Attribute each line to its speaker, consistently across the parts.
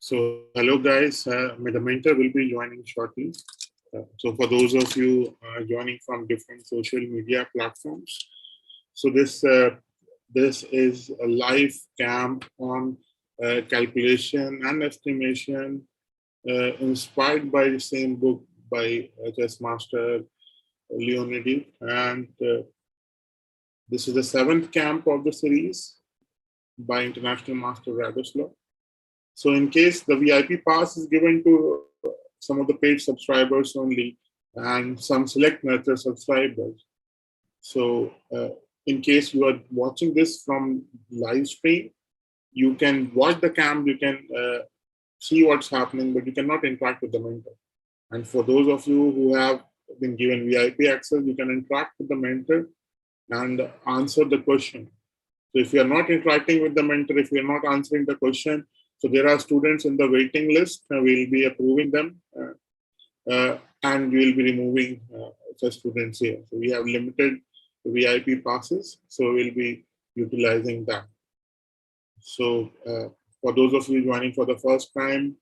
Speaker 1: So hello guys, the mentor will be joining shortly. So for those of you joining from different social media platforms, so this is a live camp on calculation and estimation inspired by the same book by chess master Leonid, and this is the 7th camp of the series by International Master Radoslav. So in case the VIP pass is given to some of the paid subscribers only and some select nurture subscribers. So in case you are watching this from live stream, you can watch the camp, you can see what's happening, but you cannot interact with the mentor. And for those of you who have been given VIP access, you can interact with the mentor and answer the question. So if you are not interacting with the mentor, if you are not answering the question, so there are students in the waiting list. We'll be approving them and we'll be removing such students here. So we have limited VIP passes, so we'll be utilizing that. So for those of you joining for the first time,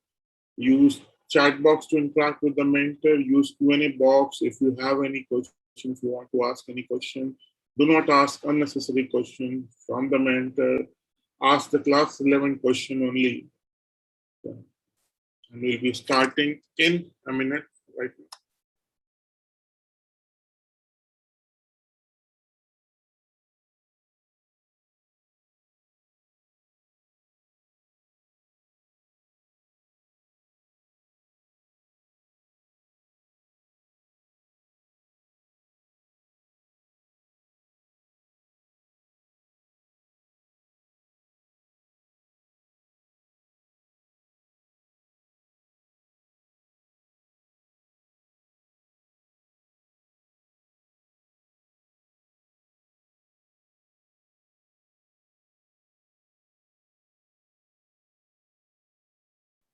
Speaker 1: use chat box to interact with the mentor, use Q&A box if you have any questions, if you want to ask any question. Do not ask unnecessary questions from the mentor. Ask the class 11 question only. And we'll be starting in a minute right now.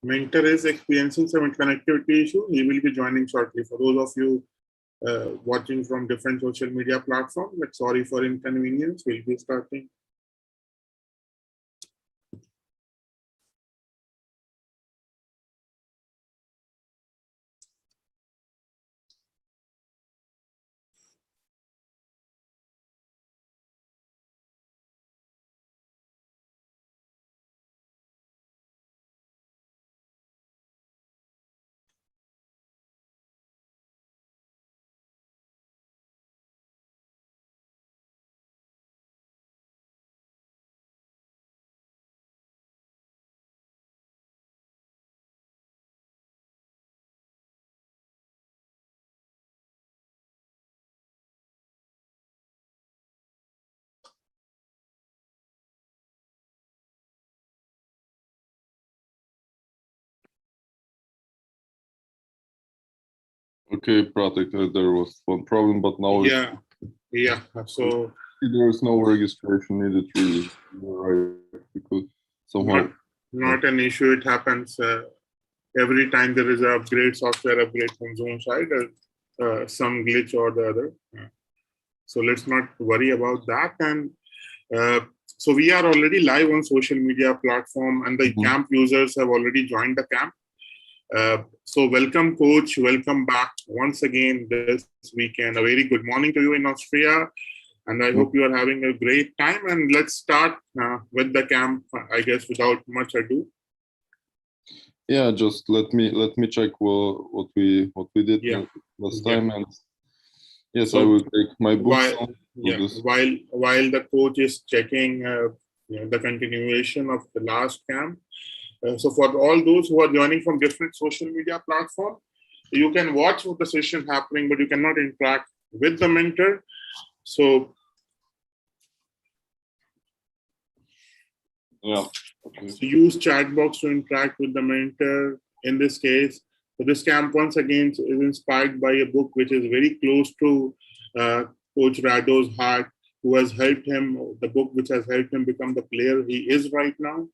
Speaker 1: Mentor is experiencing some connectivity issue. He will be joining shortly. For those of you watching from different social media platforms, but sorry for inconvenience. We'll be starting.
Speaker 2: Okay, Pratik, there was one problem, but now
Speaker 1: yeah. So
Speaker 2: there is no registration needed, really. You're right, because somehow
Speaker 1: not an issue. It happens every time there is an upgrade, software upgrade from Zoom side, some glitch or the other. So let's not worry about that. And so we are already live on social media platform, and the camp users have already joined the camp. So welcome, coach. Welcome back once again this weekend. A very good morning to you in Austria, and I hope you are having a great time. And let's start with the camp, I guess, without much ado.
Speaker 2: Yeah, just let me check what we did last time, and yes, so I will take my books.
Speaker 1: While the coach is checking the continuation of the last camp. So for all those who are joining from different social media platforms, you can watch the session happening, but you cannot interact with the mentor. So use chat box to interact with the mentor. In this case, so this camp once again is inspired by a book which is very close to Coach Rado's heart, who has helped him, the book which has helped him become the player he is right now.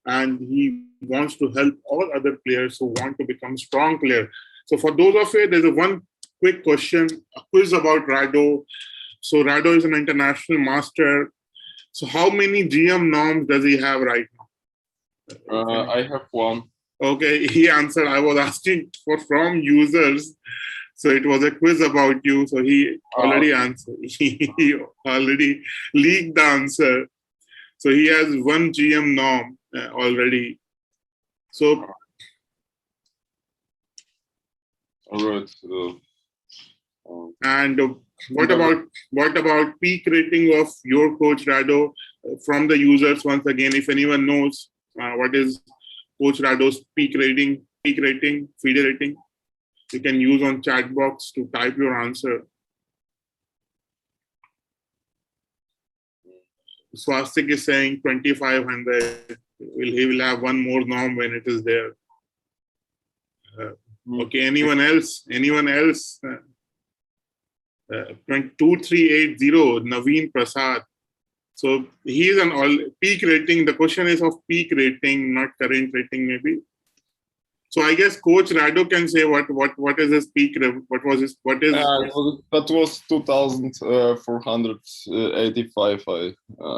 Speaker 1: And he wants to help all other players who want to become strong players. So for those of you, there's one quick question, a quiz about Rado. So Rado is an international master. So how many GM norms does he have right now?
Speaker 2: I have one.
Speaker 1: Okay, he answered. I was asking for from users. So it was a quiz about you. So he already answered. He already leaked the answer. So he has one GM norm already. So.
Speaker 2: All right.
Speaker 1: And what about peak rating of your coach Rado from the users? Once again, if anyone knows what is Coach Rado's peak rating, feeder rating, you can use on chat box to type your answer. Swastik is saying 2,500. He will have one more norm when it is there. Okay, anyone else? 2380, Naveen Prasad. So he is an all peak rating. The question is of peak rating, not current rating, maybe. So I guess Coach Rado can say what is his peak? What was his? What is?
Speaker 2: That was 2,485. I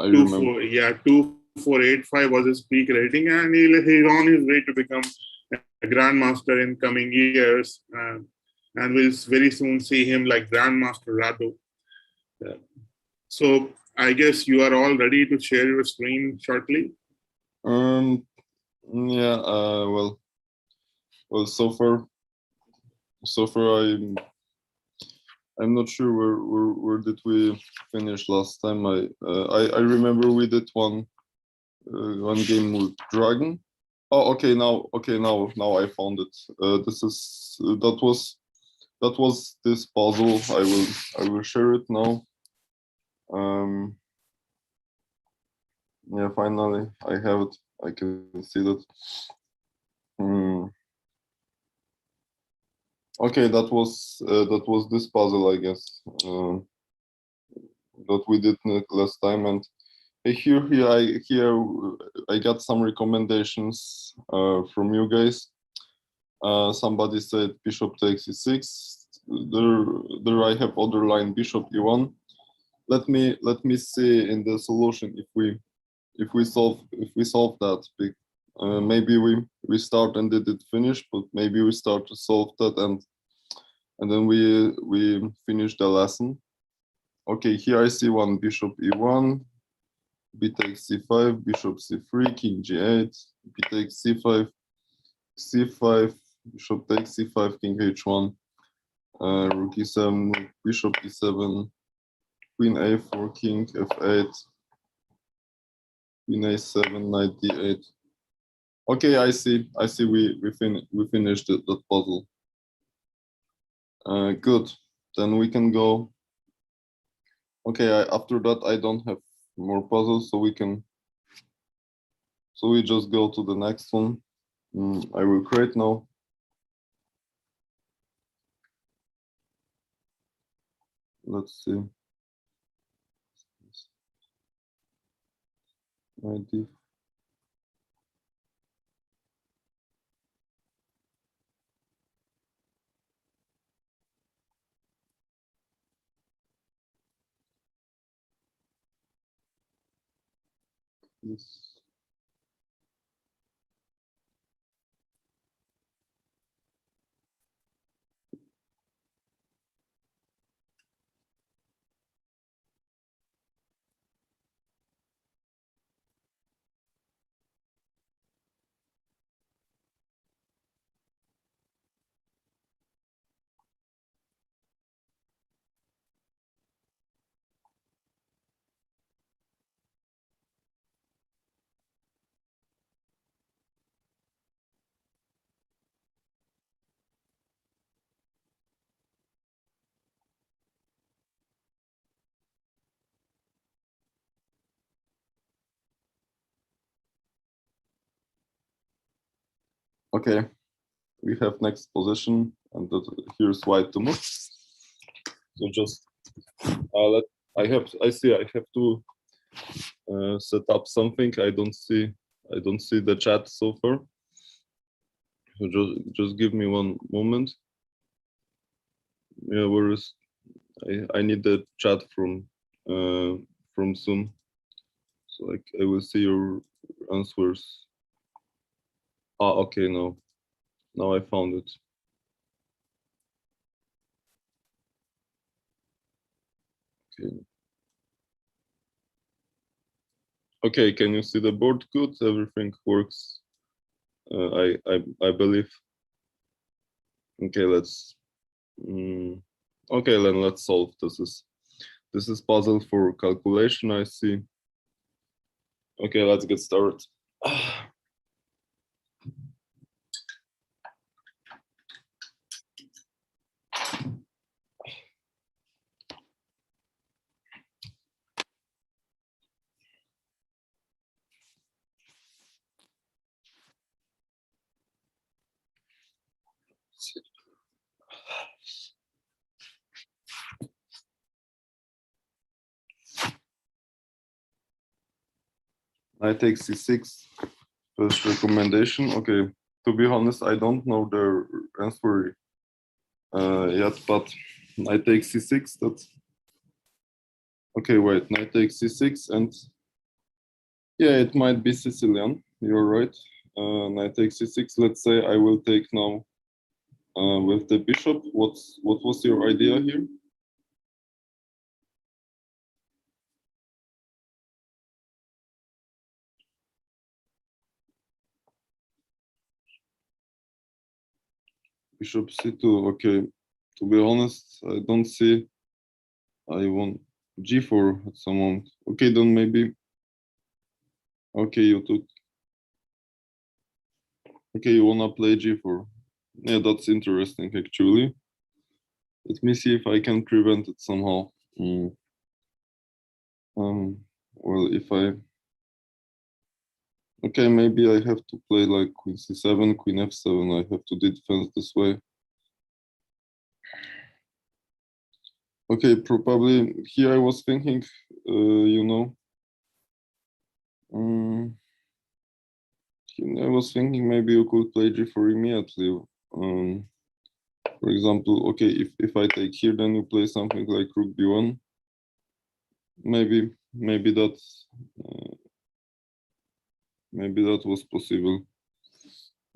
Speaker 2: remember.
Speaker 1: 2,485 was his peak rating, and he's on his way to become a grandmaster in coming years, and we'll very soon see him like Grandmaster Rado. So I guess you are all ready to share your screen shortly.
Speaker 2: Yeah. Well, so far I'm not sure where did we finish last time. I remember we did one game with Dragon. Oh, okay. Now I found it. That was this puzzle. I will share it now. Yeah, finally I have it. I can see that. Okay, that was this puzzle, I guess, that we did last time, and here I got some recommendations from you guys. Somebody said bishop takes e6. There I have other line bishop e1. Let me see in the solution if we solve that. Maybe we start and did it finish, but maybe we start to solve that and then we finish the lesson. Okay, here I see one bishop e1, b takes c5, bishop c3, king g8, b takes c5, c5, bishop takes c5, king h1, rook e7, bishop e7, queen a4, king f8, queen a7, knight d8. Okay, I see. We finished that puzzle. Good. Then we can go. Okay. After that, I don't have more puzzles, so we just go to the next one. I will create now. Let's see. ID. Yes. Okay, we have next position, and here's white to move. So just I have to set up something. I don't see the chat so far. So just give me one moment. Yeah, where is I need the chat from Zoom, so I will see your answers. Ah, okay, now I found it. Okay. Okay, can you see the board good? Everything works. I believe. Okay, okay, then let's solve. This is puzzle for calculation, I see. Okay, let's get started. I take C6, first recommendation. Okay, to be honest, I don't know the answer yet, but I take C6. That's okay. Wait, I take C6, and yeah, it might be Sicilian. You're right. I take C6. Let's say I will take now with the bishop. What was your idea here? Bishop C2. Okay. To be honest, I don't see. I want G4 at some moment. Okay, then maybe. Okay, you took. Okay, you wanna play G4. Yeah, that's interesting actually. Let me see if I can prevent it somehow. Well, if I okay, maybe I have to play like Queen C7, Queen F7. I have to defend this way. Okay, probably here I was thinking, you know, um, I was thinking maybe you could play G4 immediately. For example, okay, if I take here, then you play something like Rook B1. Maybe that was possible.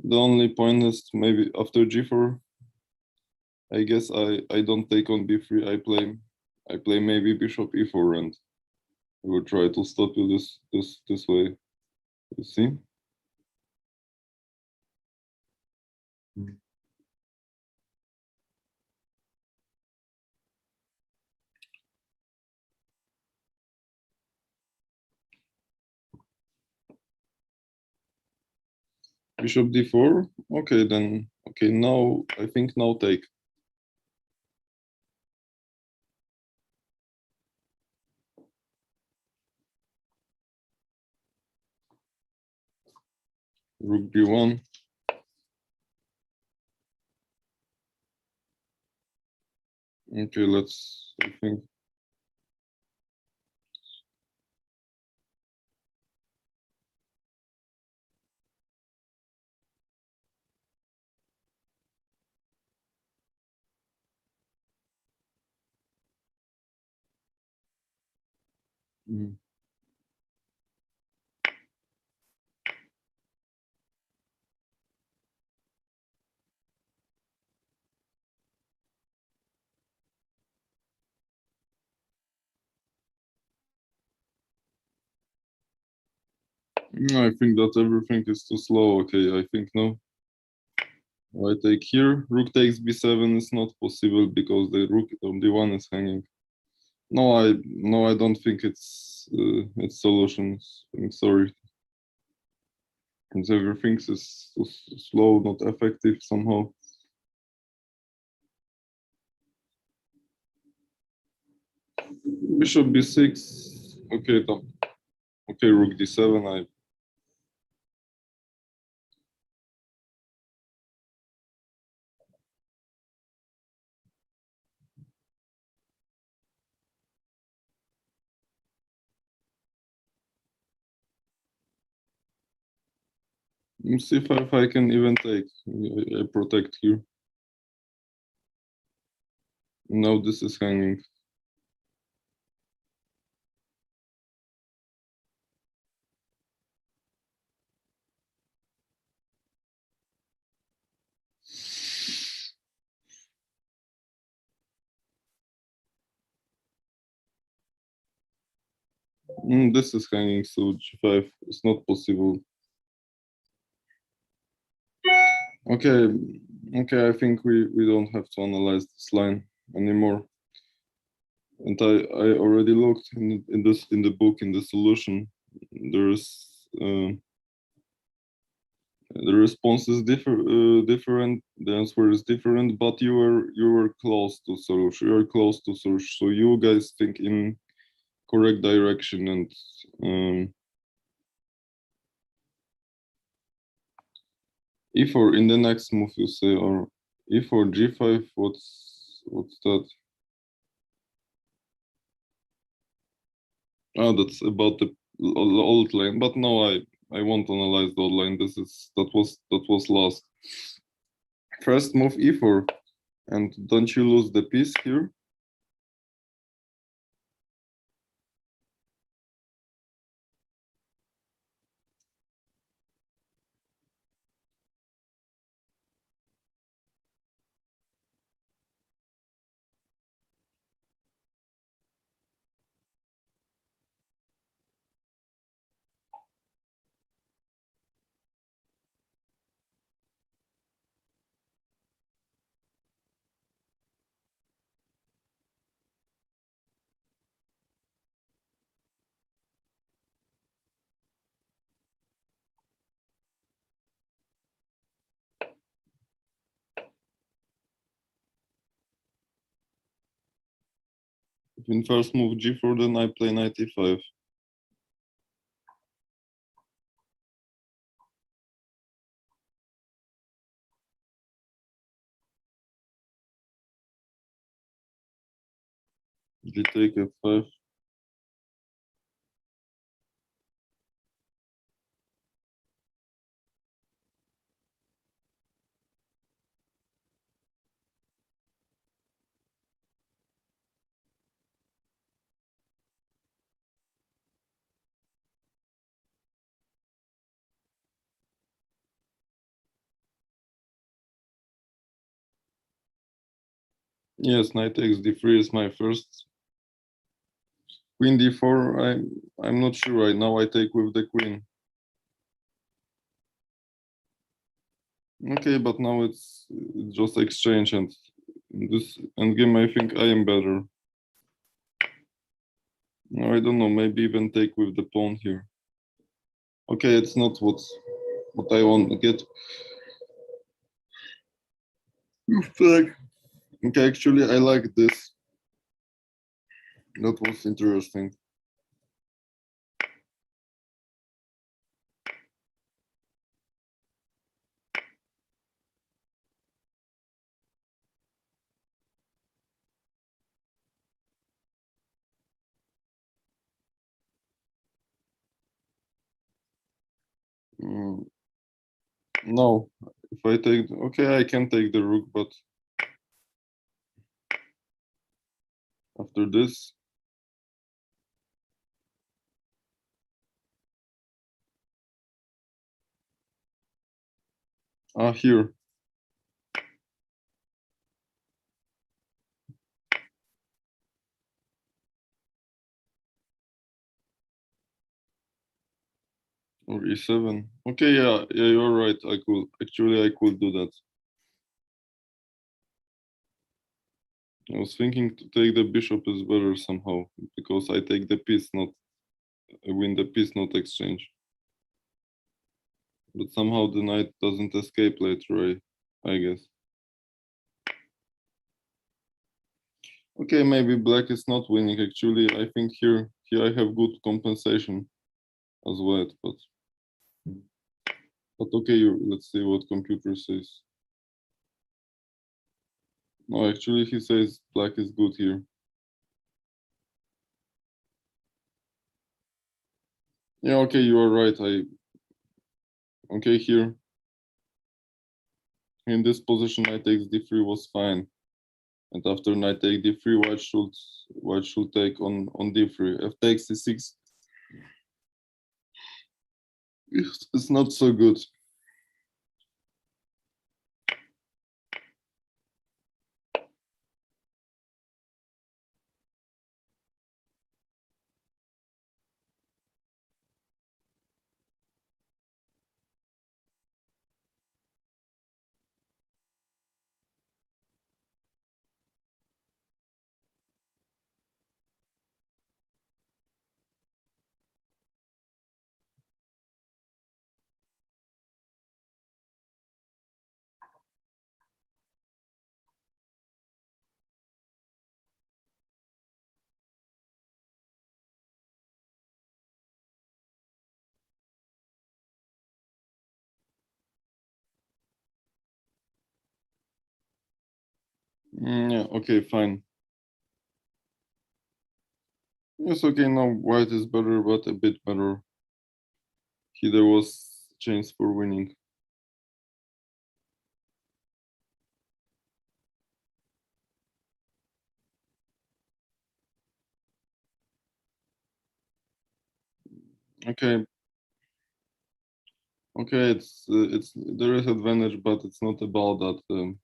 Speaker 2: The only point is maybe after G4, I guess I don't take on B3. I play maybe Bishop E4, and I will try to stop you this way. You see? Bishop D4. Okay, then okay, now I think now take. Rook B1. Okay, I think. I think that everything is too slow. Okay, I think no. I take here. Rook takes B7 is not possible because the rook on D1 is hanging. No, I don't think it's solutions. I'm sorry. Everything is so slow, not effective somehow. Bishop B6. Okay, okay, Rook D7. Let's see if I can even take. I protect here. Now this is hanging. This is hanging, so g5 is not possible. Okay, I think we don't have to analyze this line anymore. And I already looked in the book, in the solution. There is the response is different. The answer is different, but you were close to solution. You are close to solution. So you guys think in correct direction. And e4 in the next move, you say, or e4 g5. What's that? Oh, that's about the old line. But no, I won't analyze the old line. That was last. First move e4, and don't you lose the piece here? In first move g4, then I play knight e5. You take f5. Yes, knight takes d3 is my first. Queen d4, I'm not sure right now. I take with the queen. Okay, but now it's just exchange, and in this endgame I think I am better. No, I don't know, maybe even take with the pawn here. Okay, it's not what I want to get. Okay, actually I like this. That was interesting. No, if I take, okay, I can take the rook, but after this, here. Or e7. Okay, yeah, you're right. I could do that. I was thinking to take the bishop is better somehow, because I take the piece, not I win the piece, not exchange. But somehow the knight doesn't escape later, I guess. Okay, maybe black is not winning. Actually, I think here I have good compensation as white, but okay, let's see what computer says. No, actually he says black is good here. Yeah, okay, you are right. Okay, here in this position knight takes d3 was fine. And after knight take d3, white should take on d3. F takes c6. It's not so good. Yeah, okay, fine. Yes, okay, now white is better, but a bit better. Here there was chance for winning. Okay, okay, it's there is advantage, but it's not about that.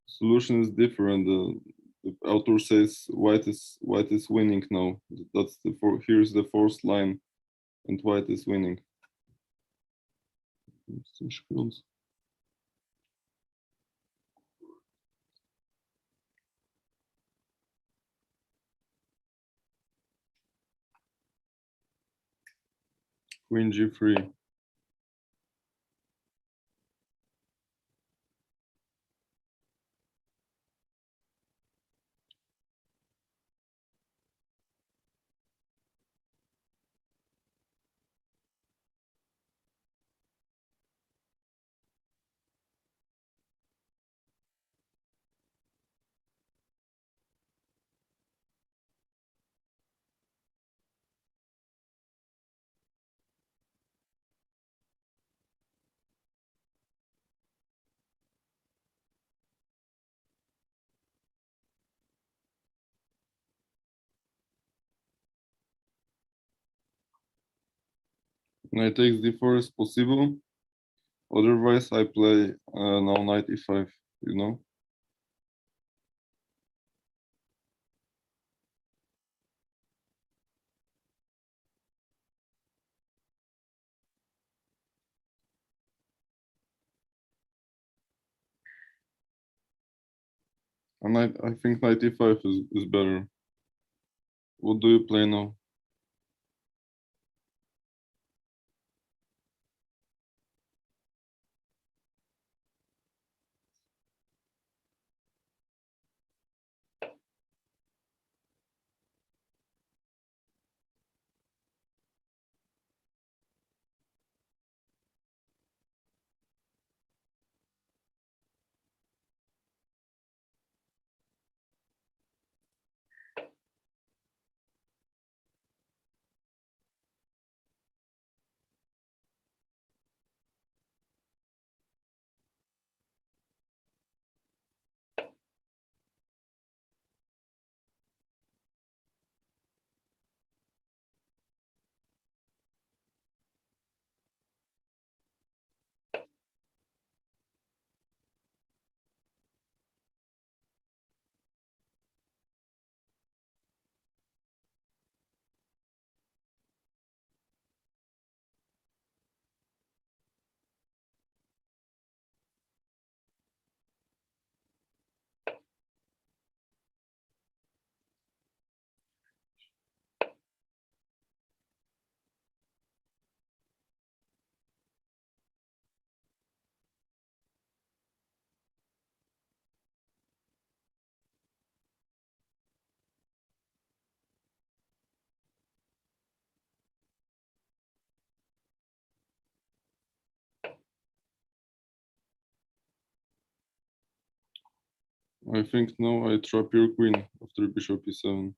Speaker 2: Solution is different. The author says white is winning now. That's the here's the fourth line, and white is winning. Queen g3. Knight takes d4 is possible. Otherwise, I play now knight e5. You know. And I think knight e5 is better. What do you play now? I think now I trap your queen after bishop e7.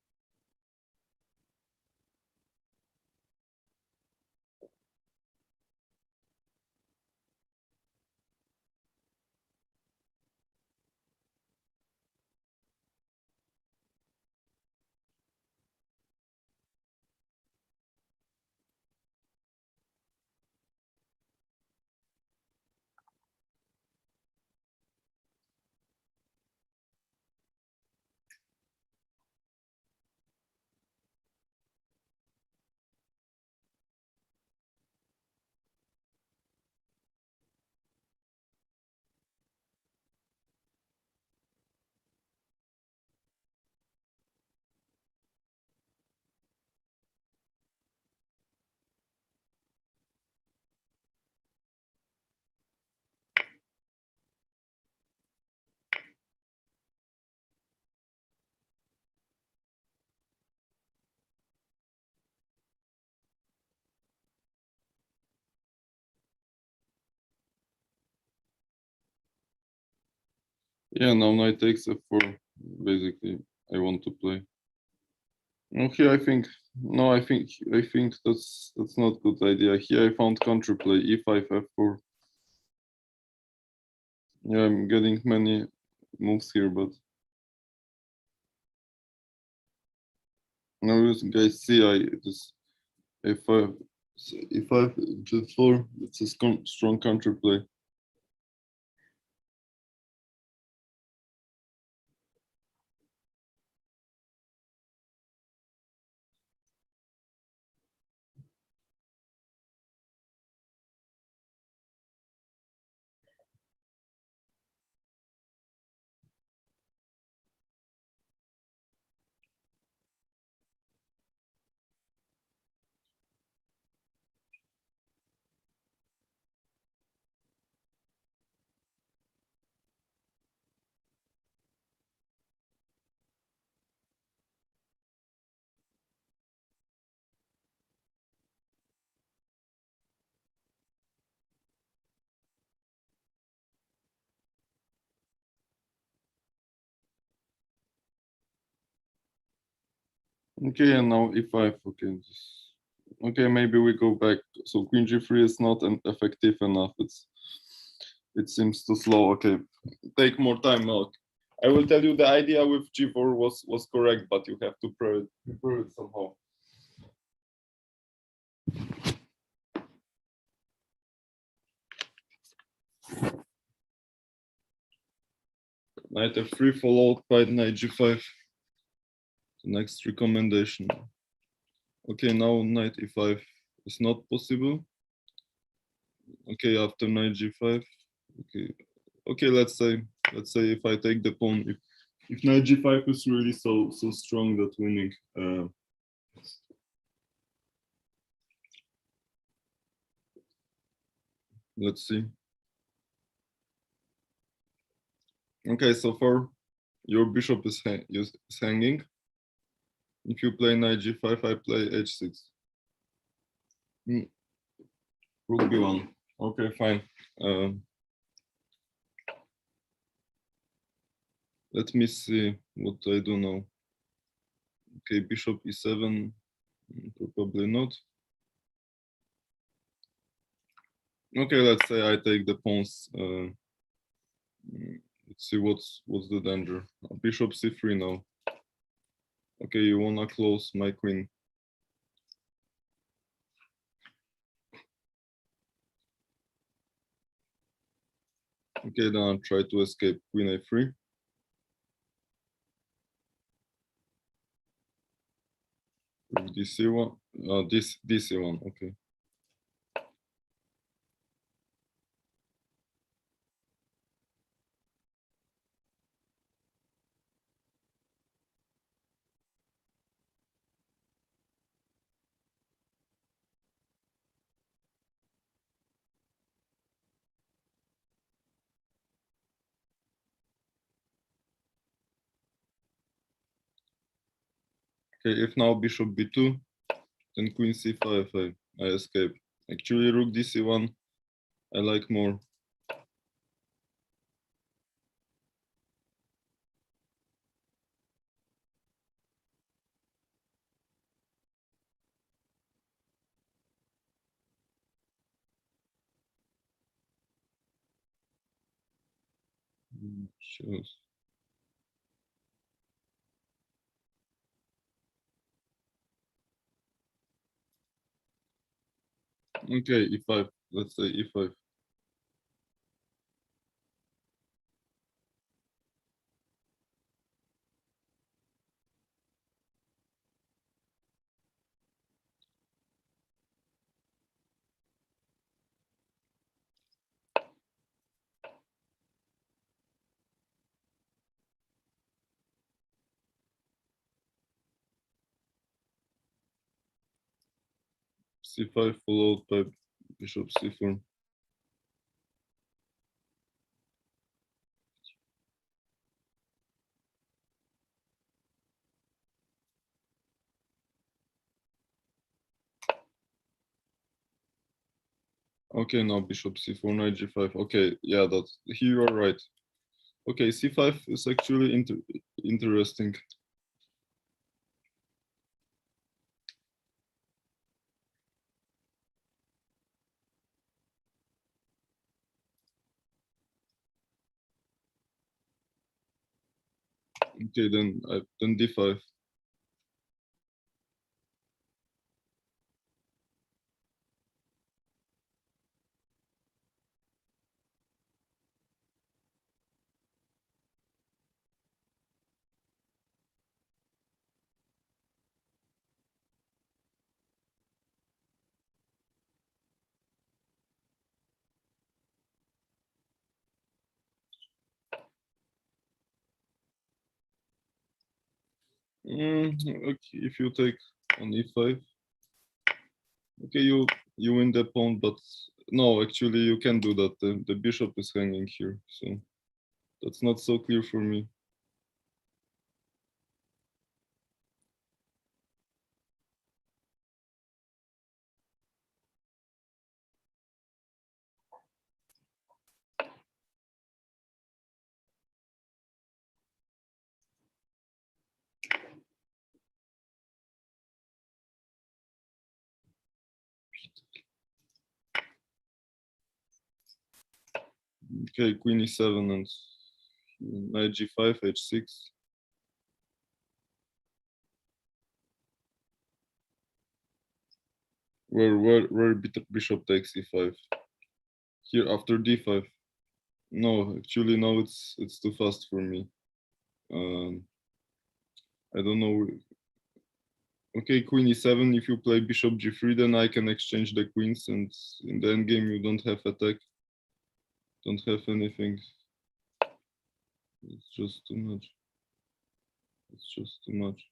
Speaker 2: Yeah, now knight takes f4. Basically, I want to play. No, here I think no, I think that's not good idea. Here I found counterplay e5 f4. Yeah, I'm getting many moves here, but now you guys see this a5 e5 g4. It's a strong counterplay. Okay, and now e5. Okay, okay, maybe we go back. So queen g3 is not effective enough. It seems too slow. Okay, take more time now. I will tell you the idea with g4 was correct, but you have to prove it somehow. Knight f3 followed by knight g5. The next recommendation. Okay, now knight e5 is not possible. Okay, after knight g5. Okay, okay. Let's say if I take the pawn, if knight g5 is really so strong that winning. Let's see. Okay, so far your bishop is hanging. If you play knight g5, I play h6. Rook b1. Okay, fine. Let me see what I do now. Okay, bishop e7. Probably not. Okay, let's say I take the pawns. Let's see what's the danger. Bishop c3 now. Okay, you wanna close my queen. Okay, then I'll try to escape queen a3. With dc1, dc1. Okay. Okay, if now bishop b2, then queen c5, I escape. Actually, rook dc1, I like more. Shows. Okay, e5. Let's say e5. c5 followed by bishop c4. Okay, now bishop c4, knight g5. Okay, yeah, here you are right. Okay, c5 is actually interesting. Okay, then d5. Okay, if you take on e5, okay, you win the pawn, but no, actually you can't do that. The bishop is hanging here, so that's not so clear for me. Okay, queen e7 and knight g5, h6. Where bishop takes e5. Here after d5. No, actually now it's too fast for me. I don't know. Okay, queen e7. If you play bishop g3, then I can exchange the queens, and in the endgame you don't have attack. Don't have anything. It's just too much. It's just too much.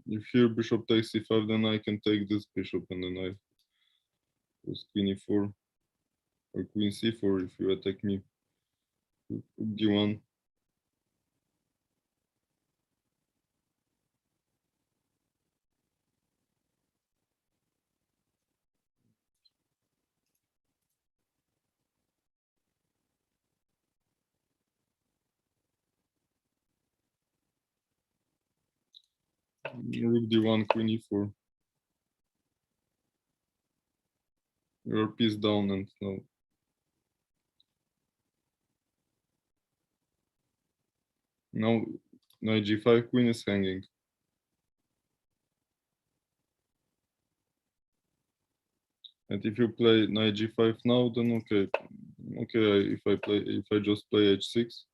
Speaker 2: If here bishop takes e5, then I can take this bishop, and then I just queen e4 or queen c4 if you attack me. Rook d1. Rook d1, queen e4. Your piece down, and now knight g5, queen is hanging. And if you play knight g5 now, then okay. Okay, if I just play h6.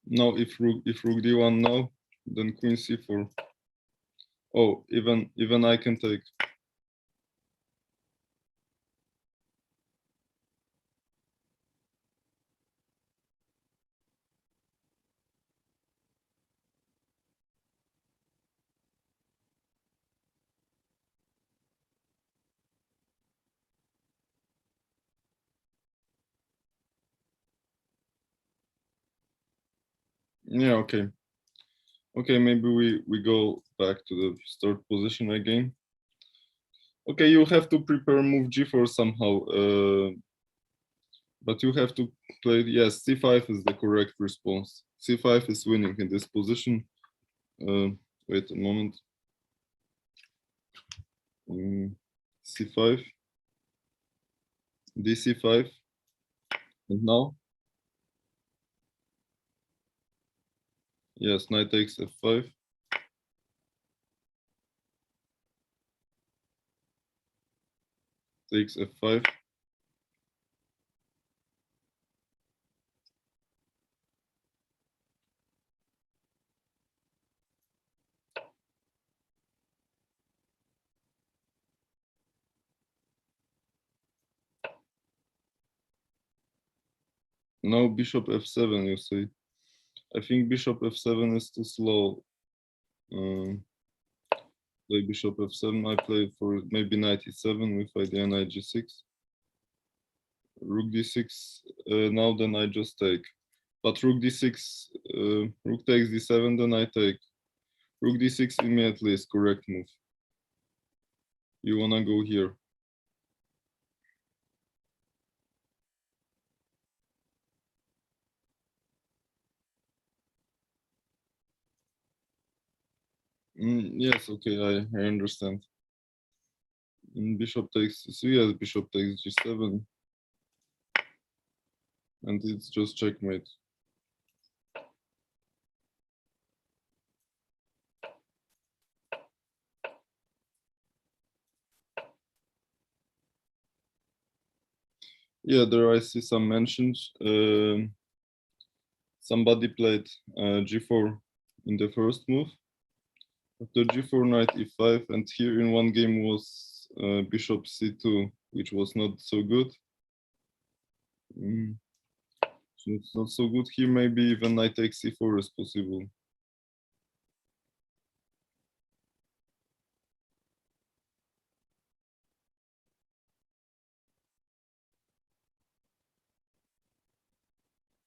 Speaker 2: Now if rook d1 now, then queen c4. Oh, even I can take. Yeah, okay. Okay, maybe we go back to the start position again. Okay, you have to prepare move g4 somehow, but you have to play. Yes, c5 is the correct response. C5 is winning in this position. Wait a moment. C5, dc5, and now, yes, knight takes f5. Takes f5. Now bishop f7, you see. I think bishop f7 is too slow. Play bishop f7. I play for maybe knight e7 with idea knight g6. Rook d6. Now then I just take. But rook d6, rook takes d7, then I take. Rook d6 immediately is correct move. You wanna go here. Yes, okay, I understand. Bishop takes c, yes, bishop takes g7. And it's just checkmate. Yeah, there I see some mentions. Somebody played g4 in the first move. After g4, knight e5, and here in one game was bishop c2, which was not so good. So it's not so good here. Maybe even knight takes c4 is possible.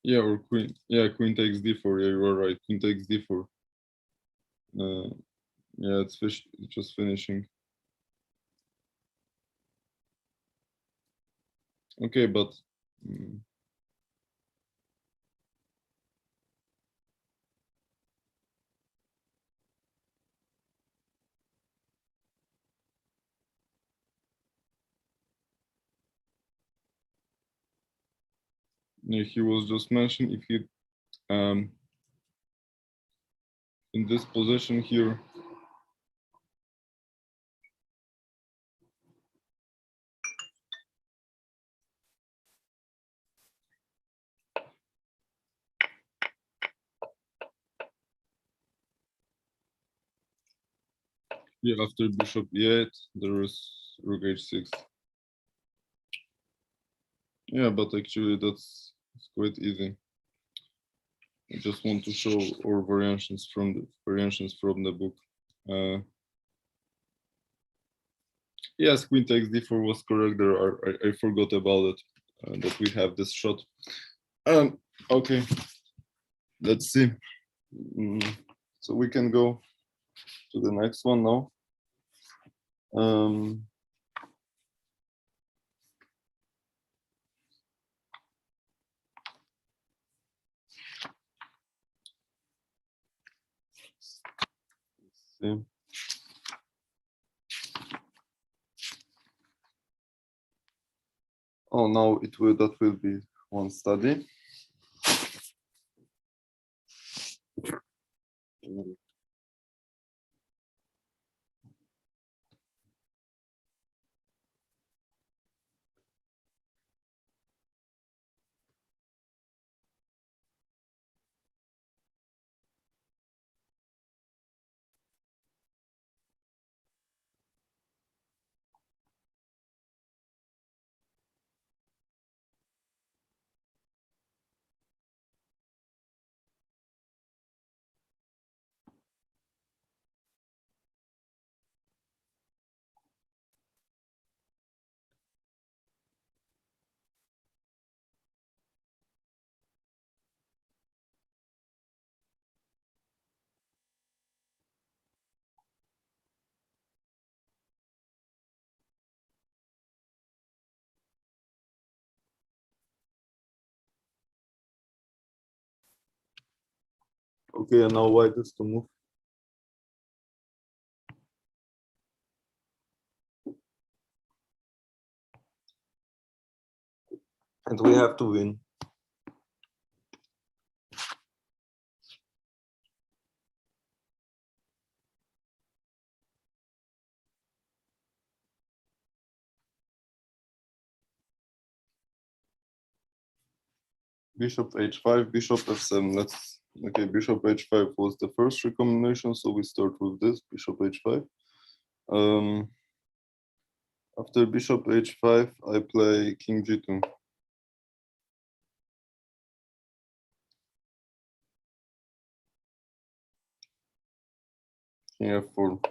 Speaker 2: Yeah, or queen. Yeah, queen takes d4. Yeah, you are right. Queen takes d4. Yeah, it's just finishing. Okay, but yeah, he was just mentioned if he in this position here. Yeah, after bishop e8, there is rook h6. Yeah, but actually that's quite easy. I just want to show our variations from the book. Yes, queen takes d4 was correct there. I forgot about it, that we have this shot. Okay, let's see. So we can go to the next one now. Let's see. Oh, now that will be one study. Okay, and now white is to move. And we have to win. Bishop h5, bishop f7. Okay, bishop h5 was the first recombination, so we start with this, bishop h5. After bishop h5, I play king g2. King f4.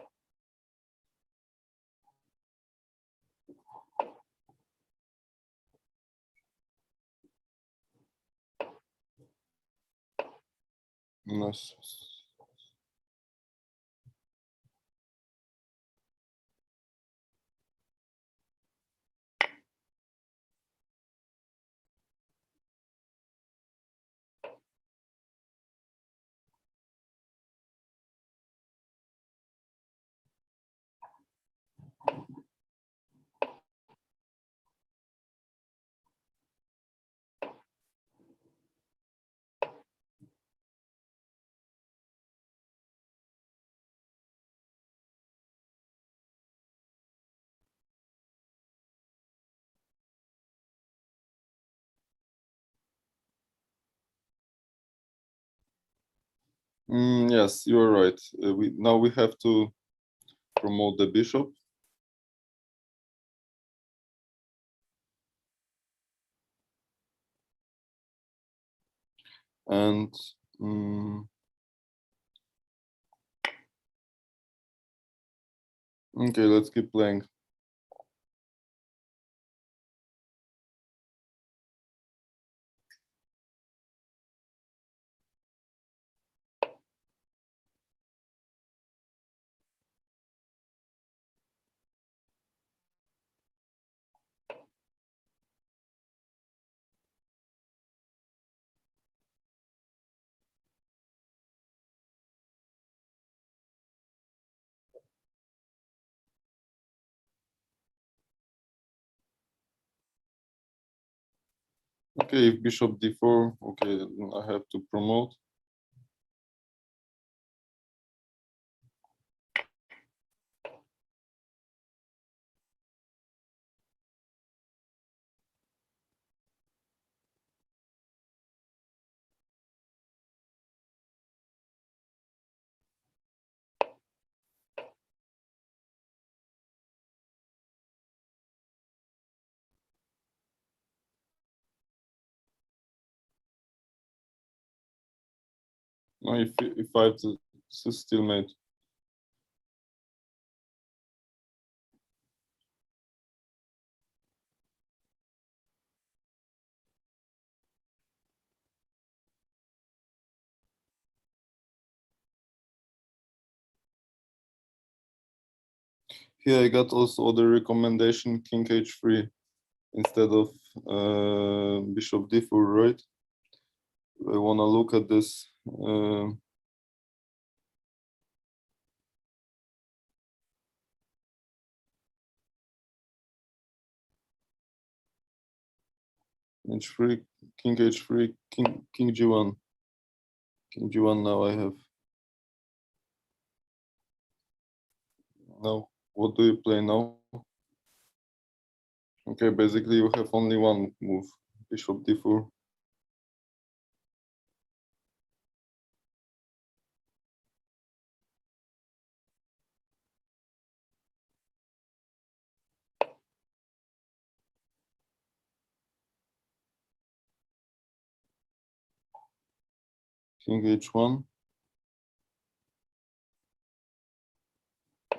Speaker 2: Nice. Yes, you are right. Now we have to promote the bishop. And okay, let's keep playing. Okay, if bishop d4, okay, I have to promote. No, if I have to still mate. Here I got also the recommendation king h3 instead of bishop d4, right? I want to look at this. H3, king h3, king g1. King g1 now I have. Now, what do you play now? Okay, basically you have only one move, bishop d4. King h1.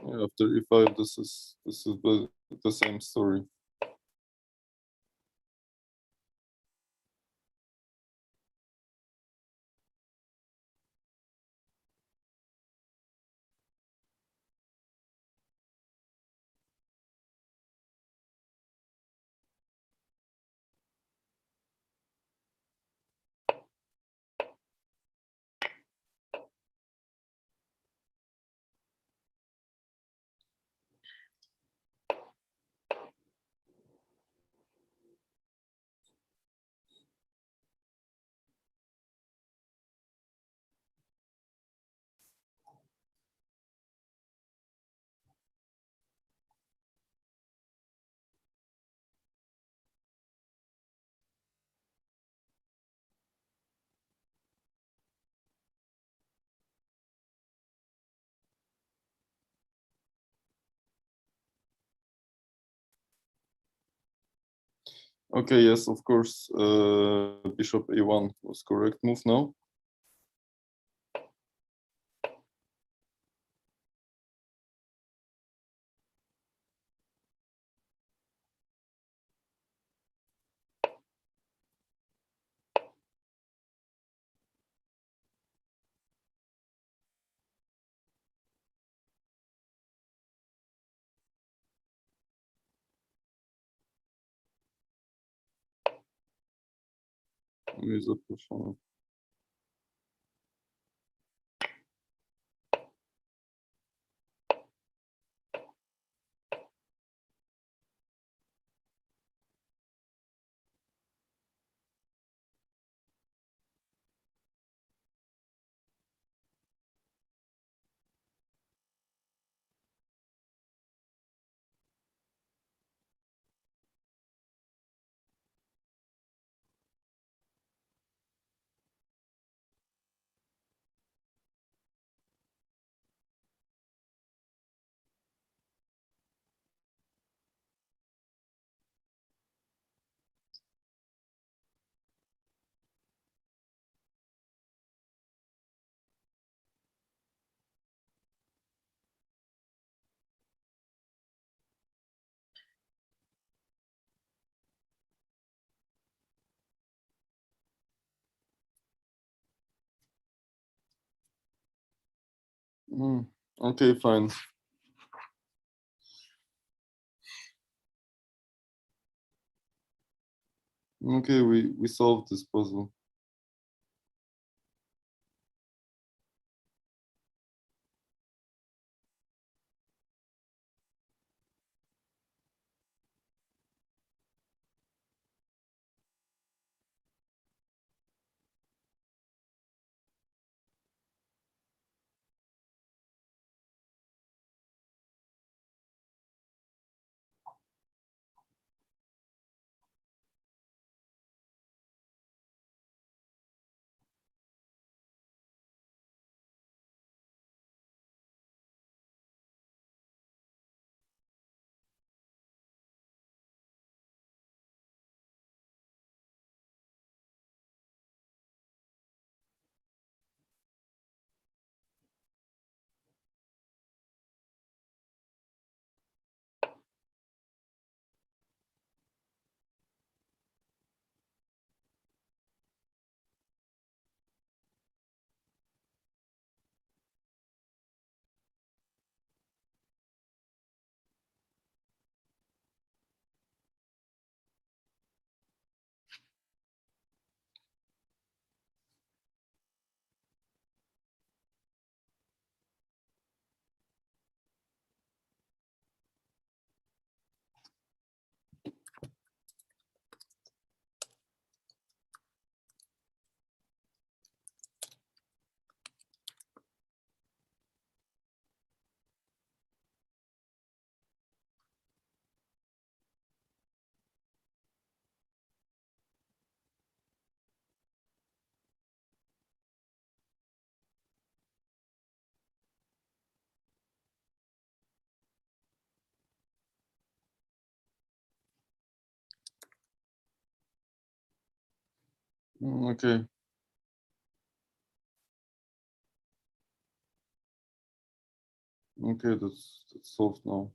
Speaker 2: Yeah, after e5, this is the same story. Okay, yes, of course, bishop a1 was correct move now. Nie zaproszony. Okay, fine. Okay, we solved this puzzle. Okay. Okay, that's solved now.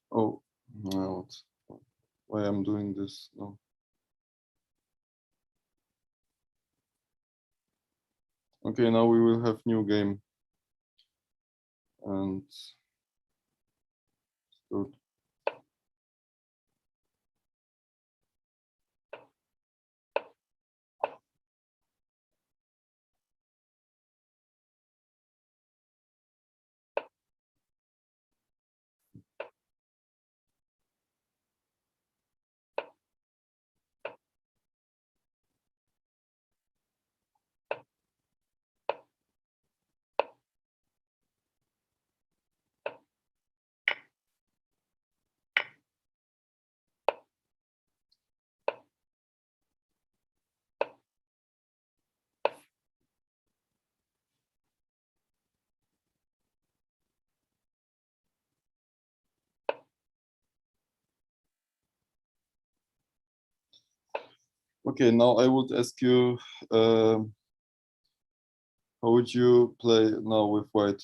Speaker 2: Oh, no, why I'm doing this? No. Okay, now we will have new game. And start. Okay, now I would ask you, how would you play now with white?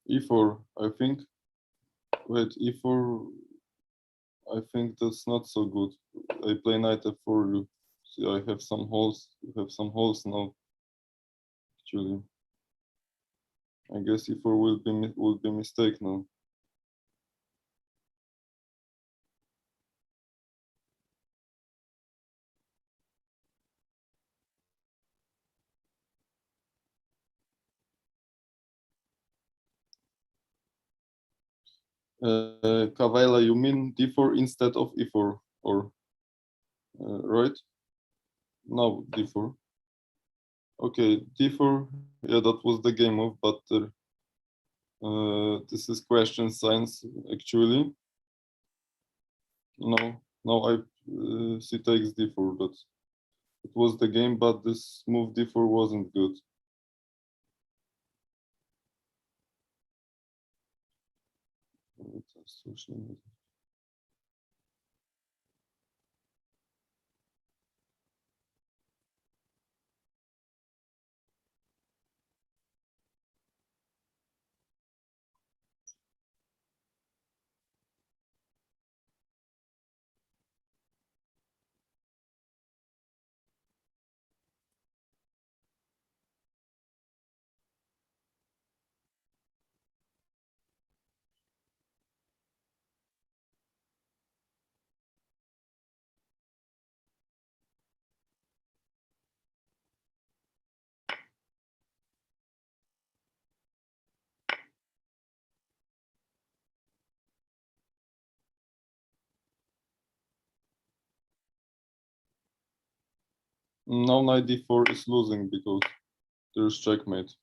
Speaker 2: E4, I think. Wait, E4, I think that's not so good. I play knight F4. You see, I have some holes. You have some holes now. Actually, I guess E4 will be mistake now. Kavaila, you mean D4 instead of E4, or right? No, D4. Okay, D4. Yeah, that was the game move, but this is question science actually. No, no, C takes D4, but it was the game, but this move D4 wasn't good. Now knight D4 is losing because there's checkmate.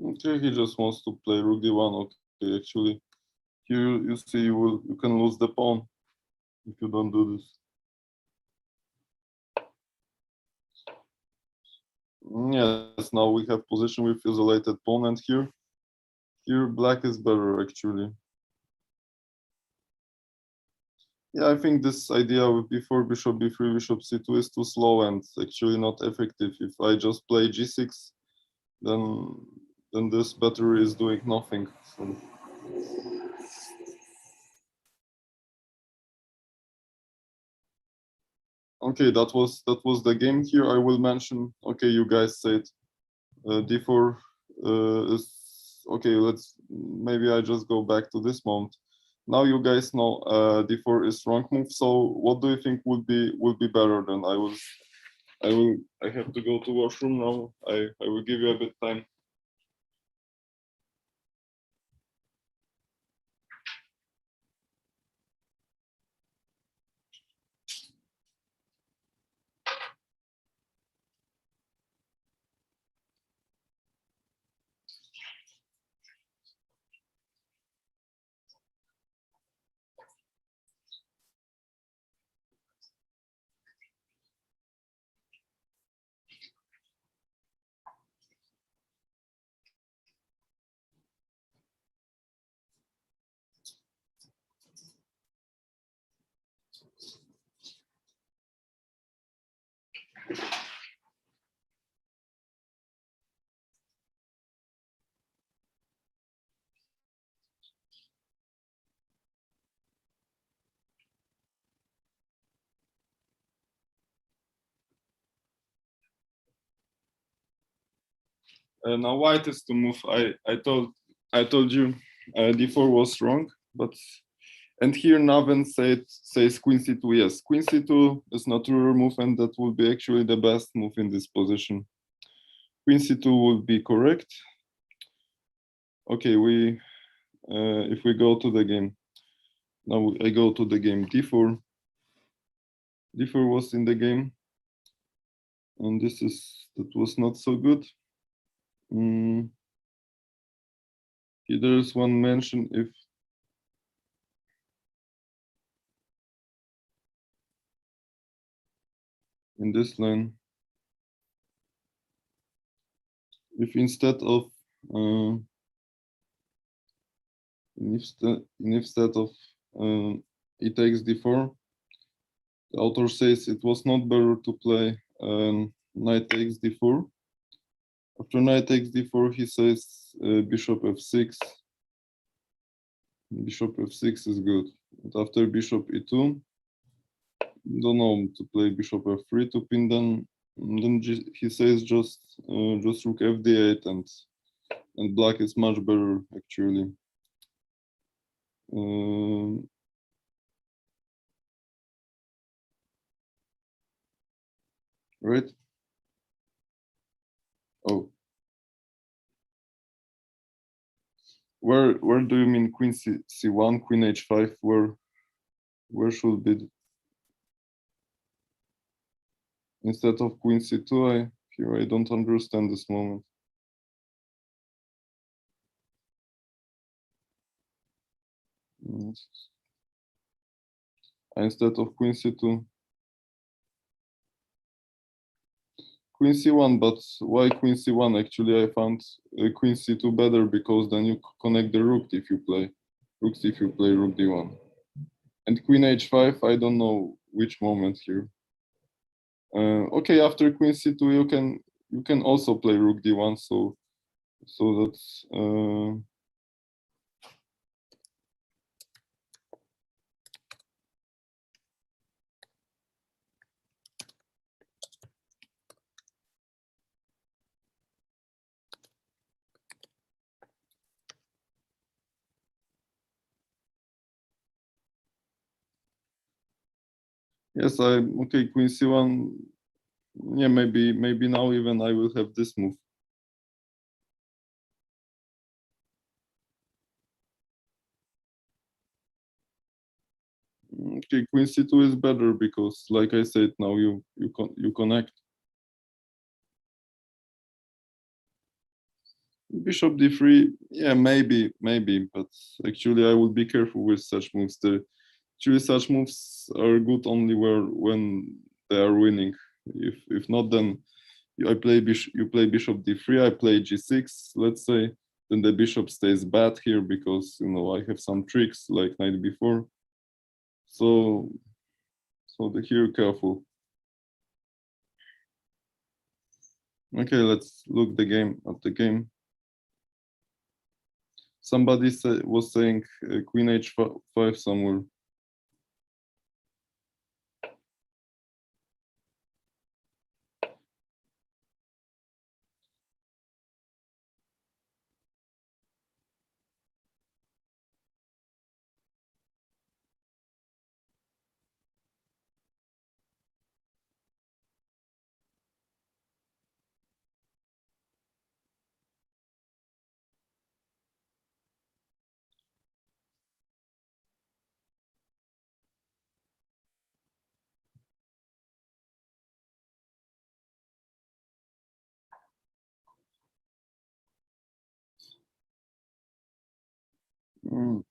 Speaker 2: Okay, he just wants to play rook D1. Okay, actually, you see, you can lose the pawn if you don't do this. Yes, now we have position with isolated pawn, and here black is better actually. Yeah, I think this idea with before bishop b3, bishop c2 is too slow and actually not effective. If I just play g6, then this battery is doing nothing. So. Okay, that was the game here. I will mention. Okay, you guys said d4 is okay. Maybe I just go back to this moment. Now you guys know d4 is wrong move. So what do you think would be better? Then I have to go to washroom now. I will give you a bit time. Now white is to move. I told you d4 was wrong, but and here Naven says queen c2. Yes, queen c2 is not ruler move, and that will be actually the best move in this position. Queen c2 will be correct. Okay, we if we go to the game now, I go to the game d4. d4 was in the game, and that was not so good. There is one mention if in this line, if instead of e takes d4, the author says it was not better to play knight takes d4. After knight takes d4, he says bishop f6. Bishop f6 is good. And after bishop e2, don't know, to play bishop f3 to pin. Then he says just rook fd8, and black is much better actually. Right? Oh, where do you mean queen c1, queen h5? Where should be instead of queen c2? I don't understand this moment. Instead of queen c2, queen c1. But why queen c1? Actually, I found queen c2 better, because then you connect the rook if you play rook d1. And queen h5, I don't know which moment here. Okay, after queen c2, you can also play rook d1. So that's yes. Okay. Queen c1. Yeah, maybe now even I will have this move. Okay, queen c2 is better because, like I said, now you connect. Bishop d3, yeah, maybe, but actually I would be careful with such moves. Actually, such moves are good only when they are winning. If not, then you play bishop d3, I play g6, let's say, then the bishop stays bad here because I have some tricks like knight b4. So here, careful. Okay, let's look at the game. Somebody was saying queen h5 somewhere. Mm.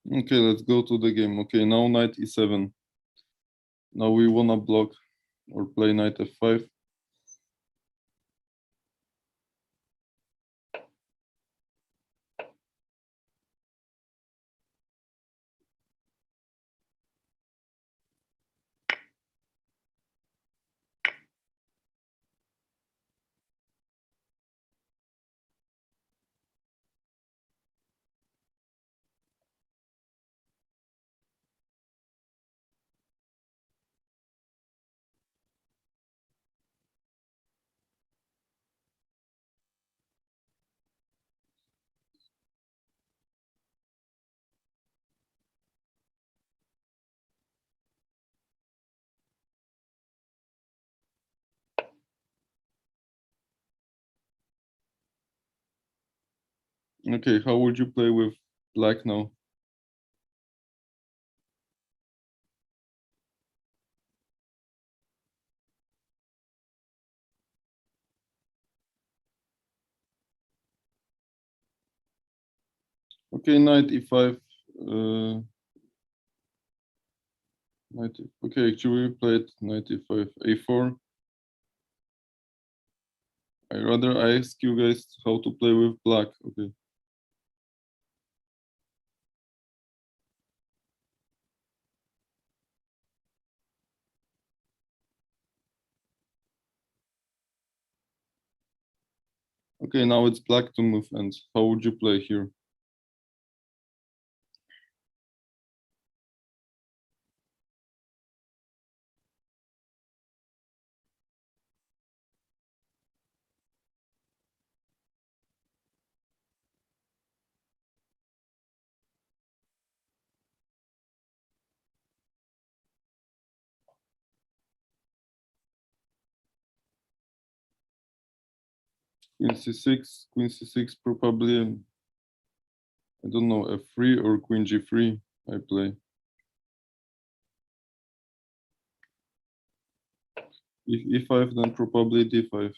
Speaker 2: Okay, let's go to the game. Okay, now knight e7. Now we wanna block or play knight f5. Okay, how would you play with black now? Okay, knight e5. Okay, actually we played knight e5, a4. I rather ask you guys how to play with black. Okay. Okay, now it's black to move, and how would you play here? Queen c6 probably, I don't know, f3 or queen g3 I play. If e5, then probably d5.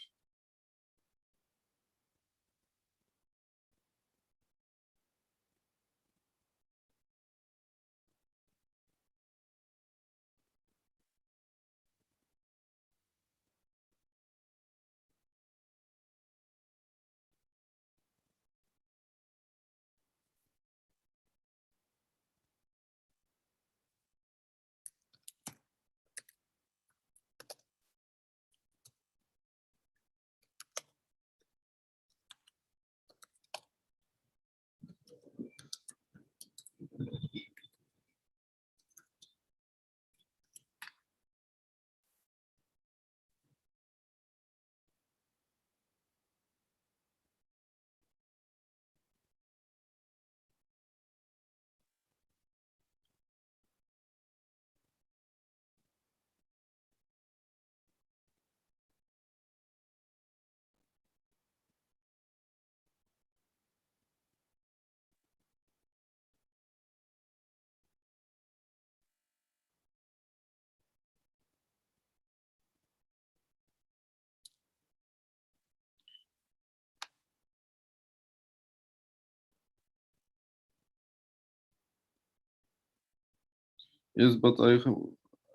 Speaker 2: Yes, but I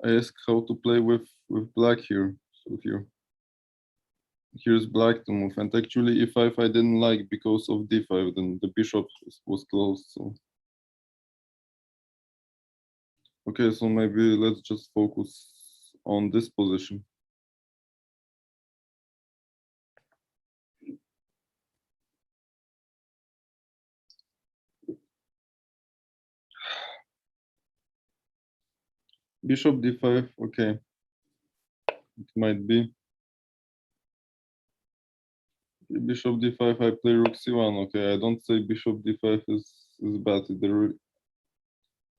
Speaker 2: ask how to play with black here. So here's black to move, and actually e5 I didn't like because of d5. Then the bishop was closed. So okay, so maybe let's just focus on this position. Bishop d5. Okay, it might be. Bishop d5, I play rook c1. Okay, I don't say bishop d5 is bad. The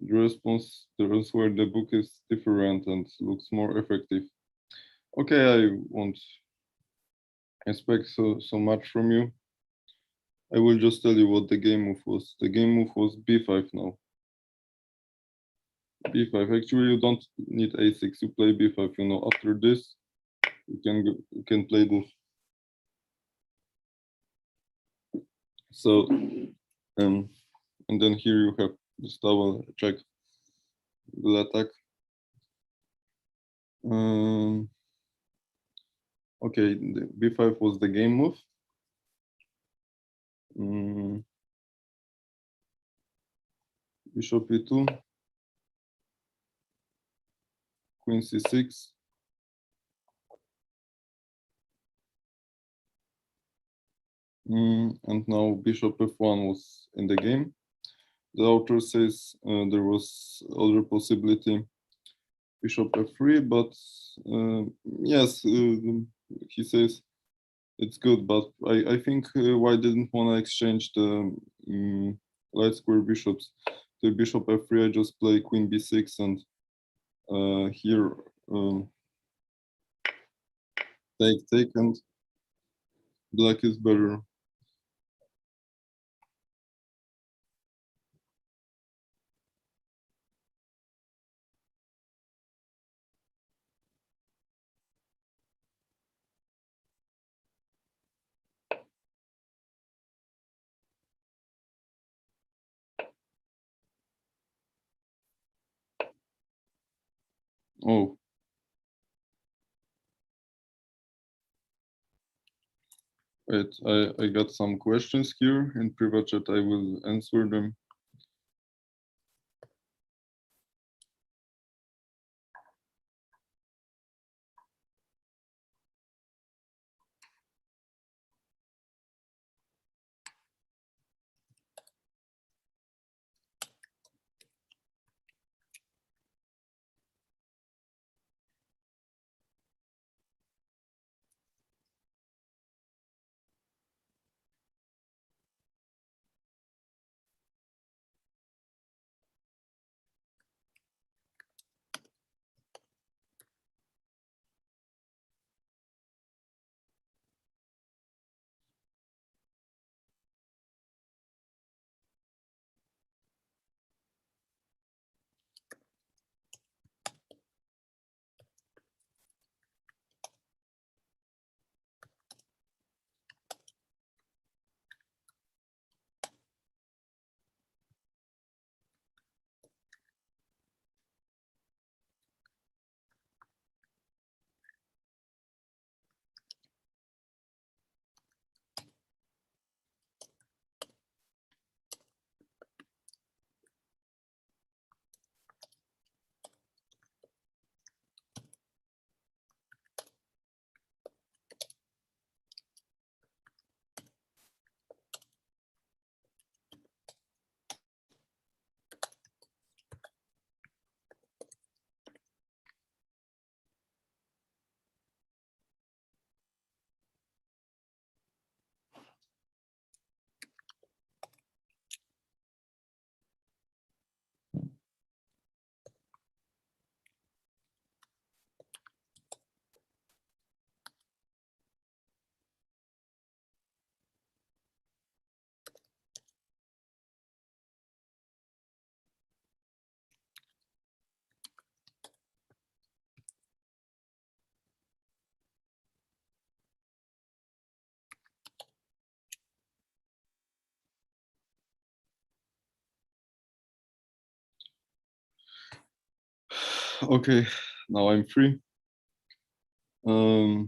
Speaker 2: response, the answer, the book is different and looks more effective. Okay, I won't expect so much from you. I will just tell you what the game move was. The game move was b5 now. b5. Actually, you don't need a6. You play b5. You know, after this, you can play this. So, and then here you have Just double check the attack. Okay, the b5 was the game move. Bishop e2, queen c6, and now bishop f1 was in the game. The author says there was other possibility, bishop f3, but yes, he says it's good, but I think White didn't want to exchange the light square bishops. The bishop f3, I just play queen b6, and here take, and black is better. Oh. Wait, I got some questions here in private chat. I will answer them. Okay, now I'm free. Here,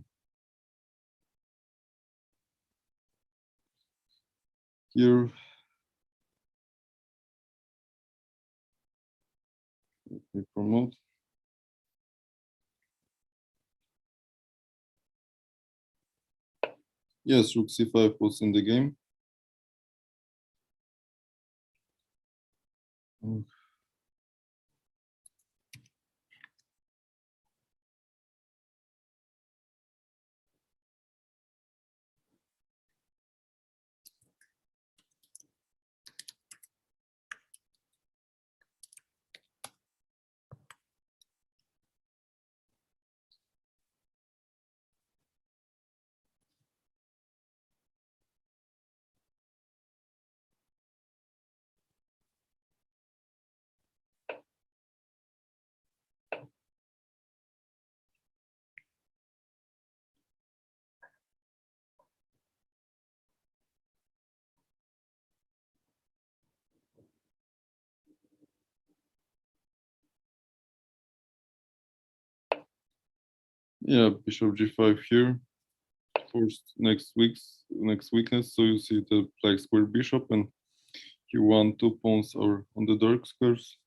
Speaker 2: let me promote. Yes, rook c5 was in the game. Yeah, bishop g5 here. First next weakness. So you see the black square bishop, and q1 2 pawns are on the dark squares.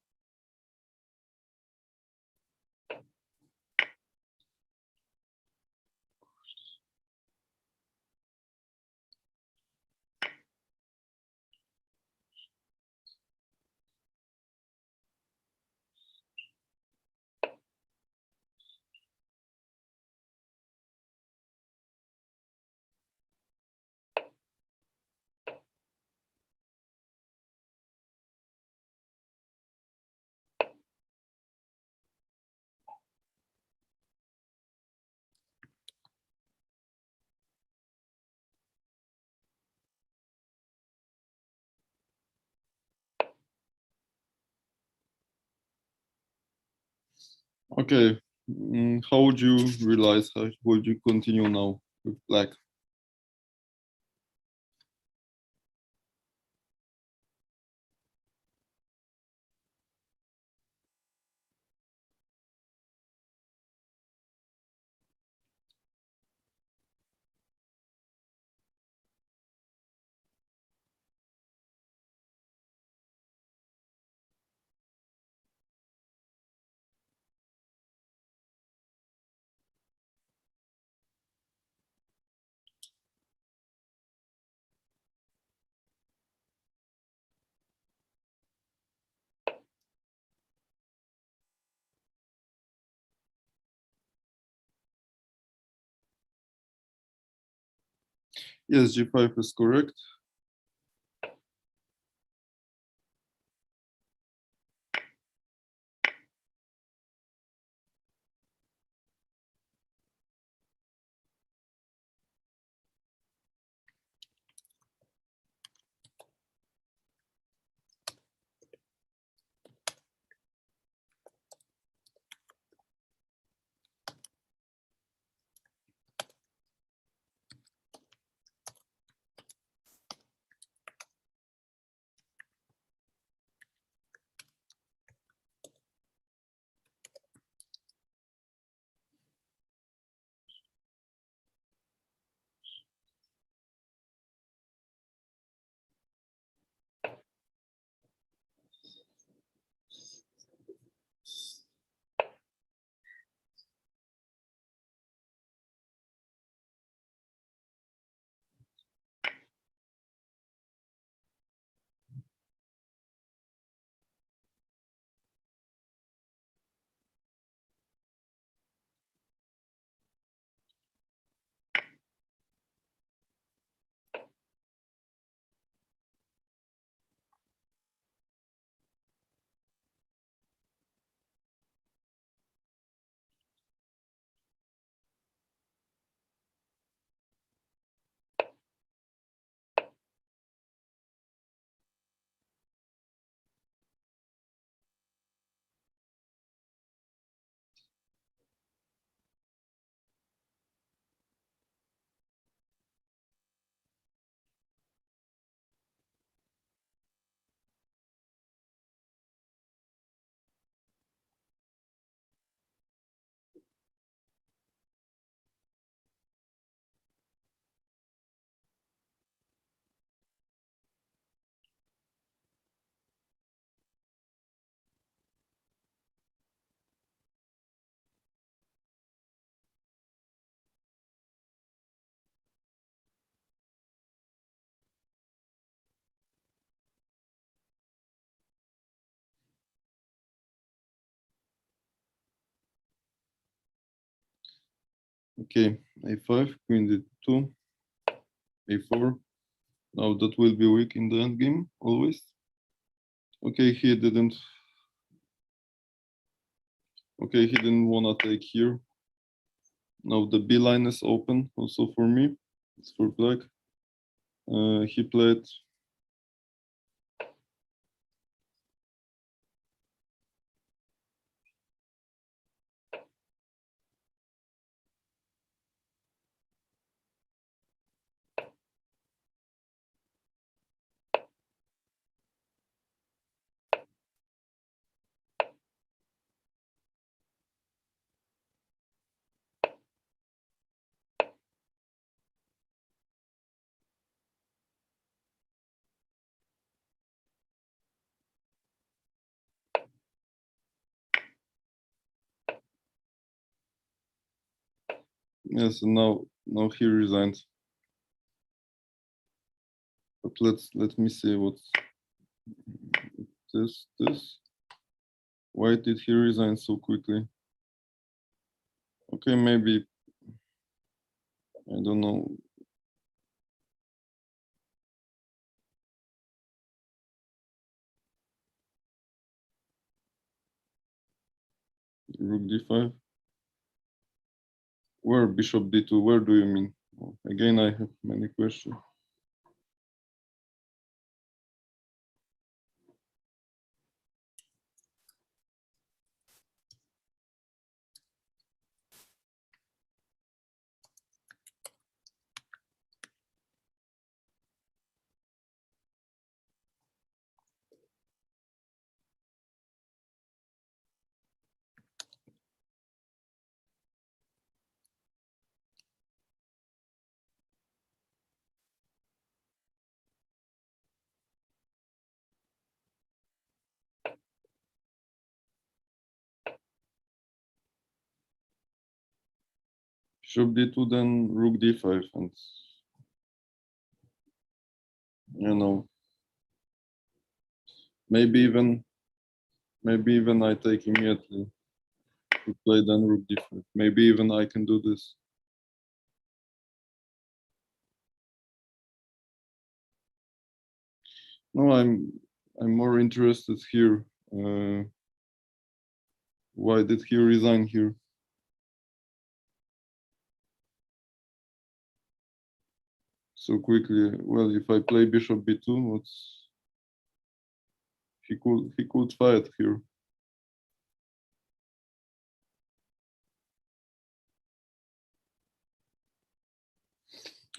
Speaker 2: Okay, how would you realize? How would you continue now with black? Yes, g5 is correct. Okay, a5, queen d2, a4. Now that will be weak in the end game, always. Okay, he didn't. Okay, he didn't wanna take here. Now the B line is open also for me. It's for black. He played. Yes, and now he resigned. But let me see what's this. Why did he resign so quickly? Okay, maybe I don't know. Rook d5. Where bishop d2? Where do you mean? Again, I have many questions. Bishop d2, then rook d5, and you know, maybe even I take immediately to play then rook d5. Maybe even I can do this. No, I'm more interested here. Why did he resign here? So quickly? Well, if I play bishop b2, what's he could fight here.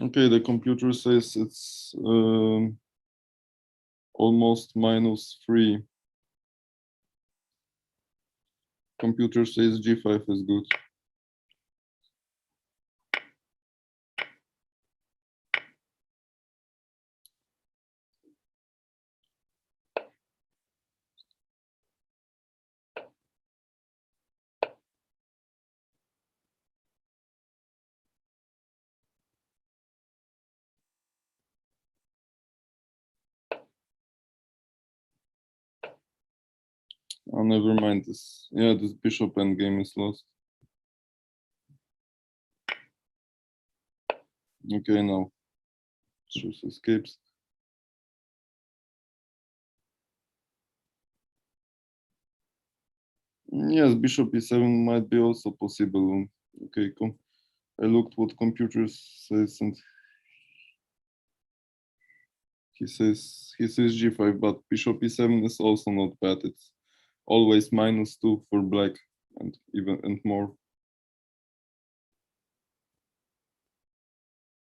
Speaker 2: Okay, the computer says it's almost -3. Computer says g5 is good. Oh, never mind this. Yeah, this bishop endgame is lost. Okay, now choose escapes. Yes, bishop e7 might be also possible. Okay, I looked what computer says, and he says g5, but bishop e7 is also not bad. It's always -2 for black, and even more.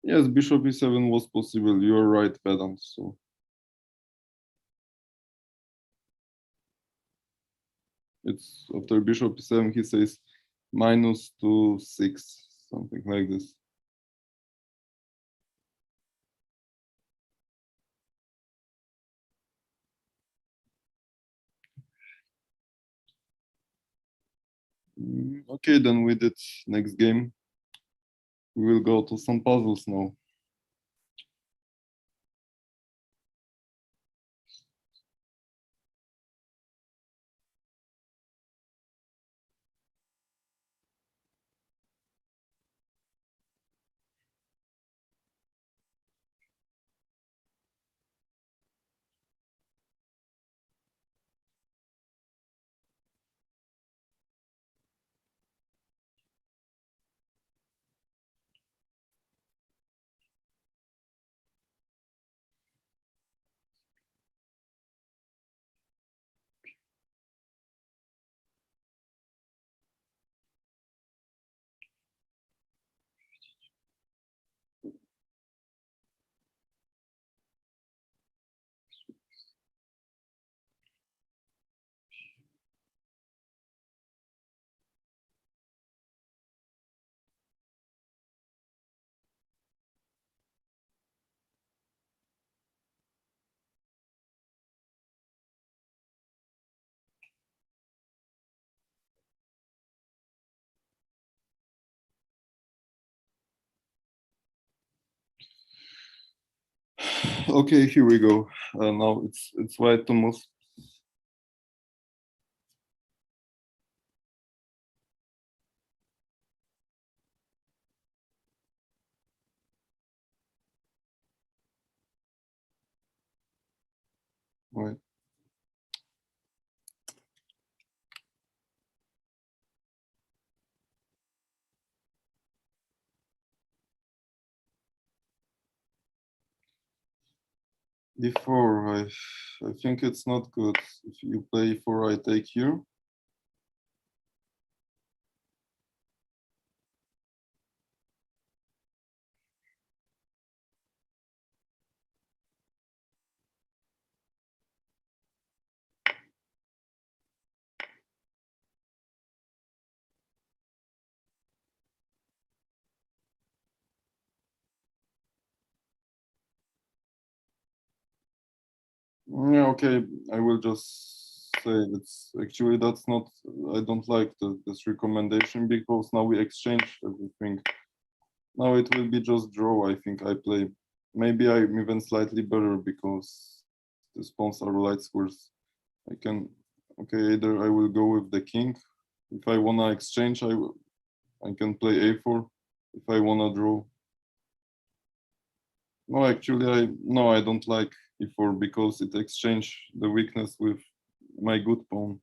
Speaker 2: Yes, bishop e7 was possible. You are right, Vedant. So it's after bishop e7, he says -2 6, something like this. Okay, then we did next game. We will go to some puzzles now. Okay, here we go. Now it's white to move. Wait. D4, I think it's not good. If you play E4, I take here. Yeah, okay. I will just say it's actually that's not. I don't like this recommendation because now we exchange everything. Now it will be just draw. I think I play. Maybe I'm even slightly better because the spawns are light squares. I can. Okay, either I will go with the king. If I wanna exchange, I can play a4. If I wanna draw. No, actually, I don't like e4 because it exchange the weakness with my good pawn.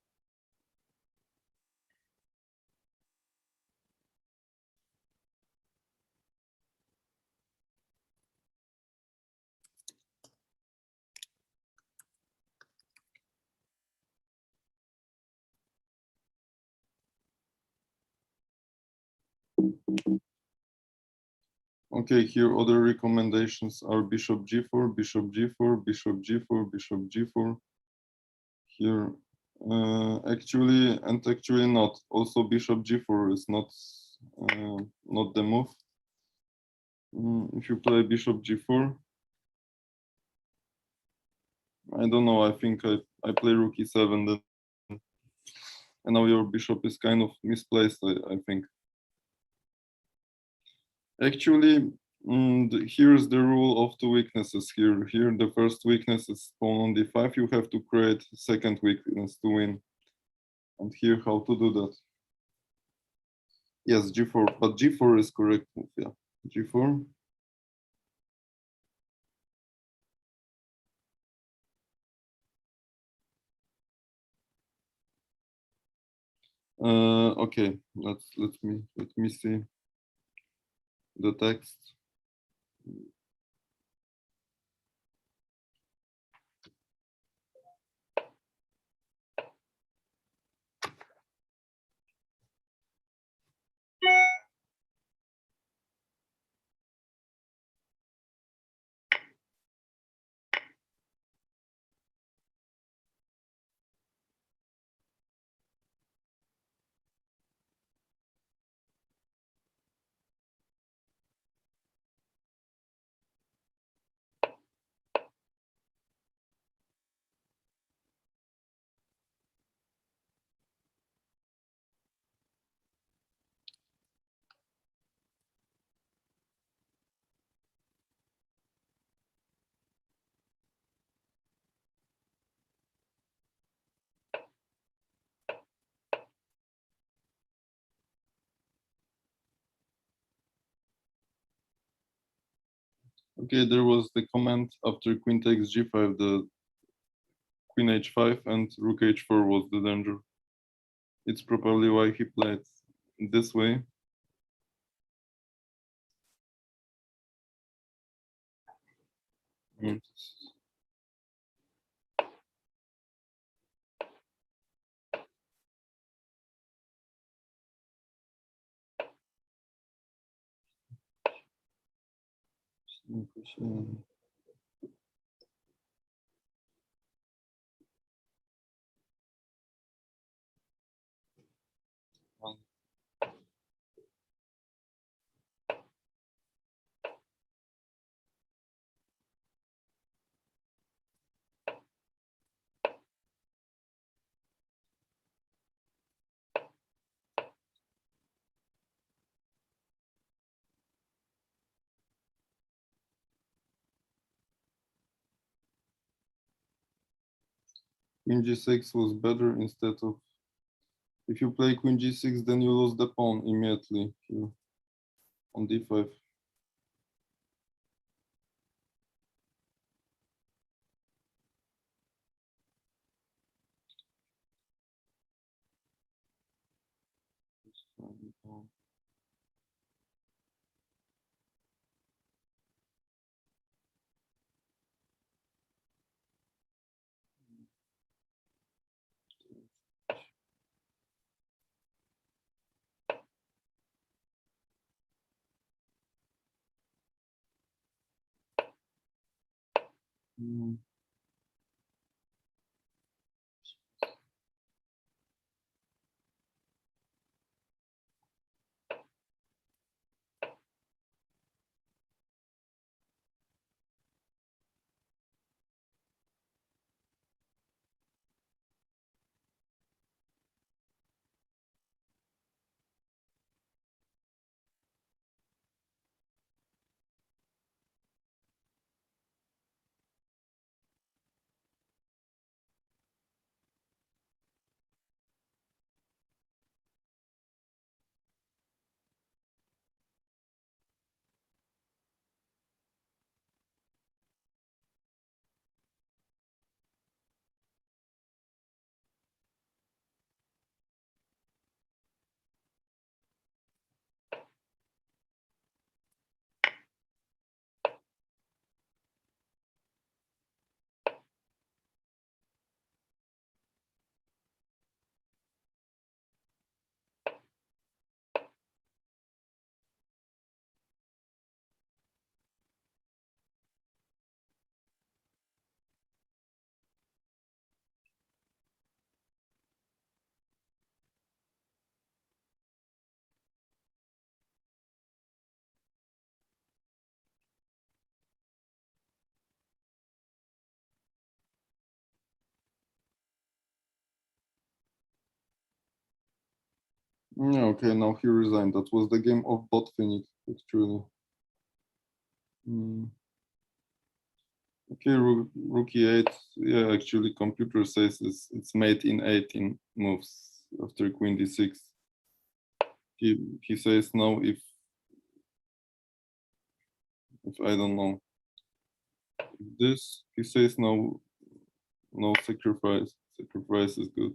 Speaker 2: Okay, here other recommendations are bishop g4, bishop g4, bishop g4, bishop g4. Here, actually not. Also, bishop g4 is not the move. If you play bishop g4, I don't know. I think I play rook e7 then, and now your bishop is kind of misplaced. I think. Actually, here's the rule of the weaknesses here. Here, the first weakness is pawn on d5. You have to create second weakness to win. And here, how to do that? Yes, g4, but g4 is correct move, yeah. G4. Okay, let me see the text. Okay, there was the command after queen takes g5, the queen h5 and rook h4 was the danger. It's probably why he played this way. Mm. Queen g6 was better instead of, if you play queen g6, then you lose the pawn immediately here on d5. Mm. Yeah, okay, now he resigned. That was the game of bot Phoenix, actually. Mm. Okay, rook e8. Yeah, actually, computer says it's mate in 18 moves after queen d6. He says now if I don't know this, he says no sacrifice. Sacrifice is good.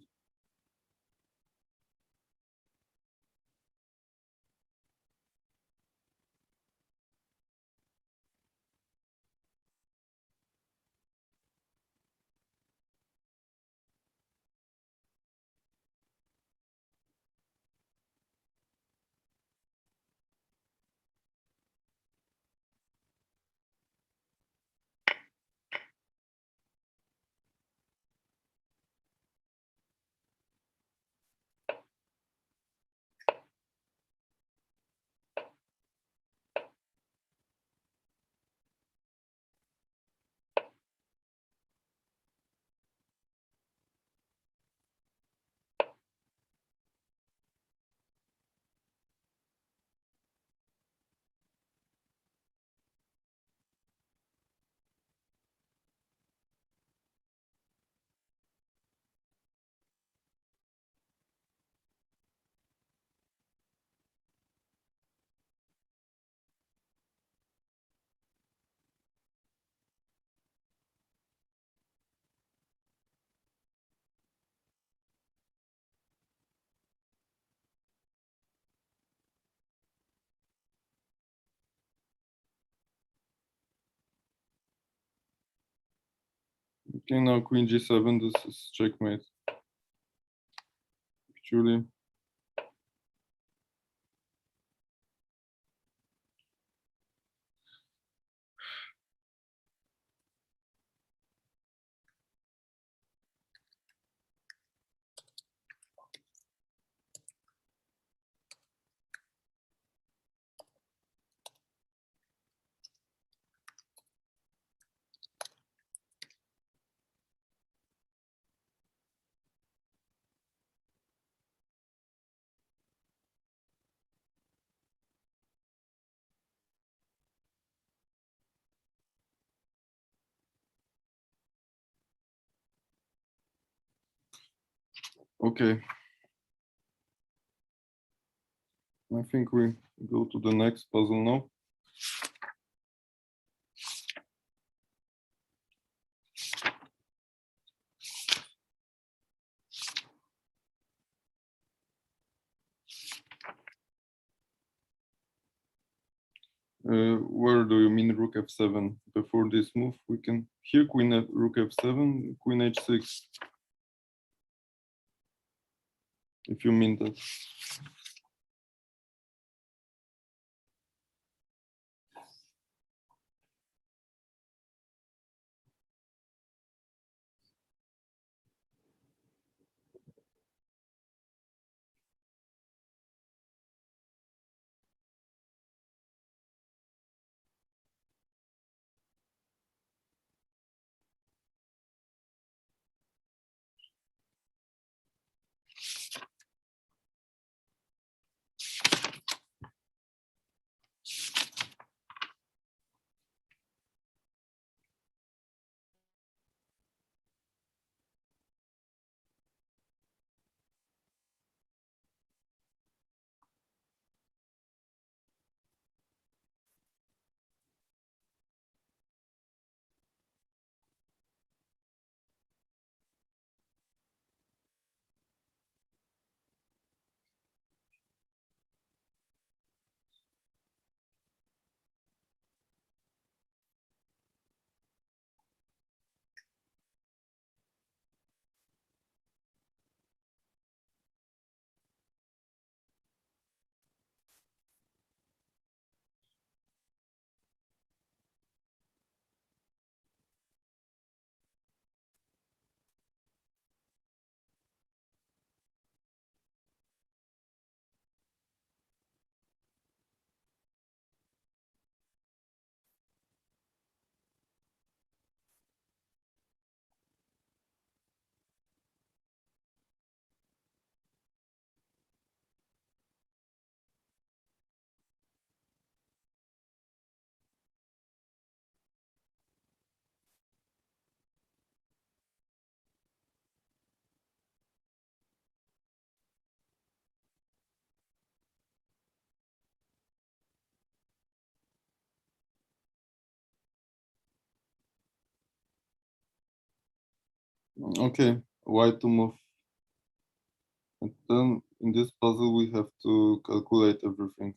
Speaker 2: Okay, now queen g7. This is checkmate. Actually. Okay. I think we go to the next puzzle now. Where do you mean rook f7? Before this move, we can here rook f7, queen h6. If you mean that. Okay, white to move. And then in this puzzle, we have to calculate everything.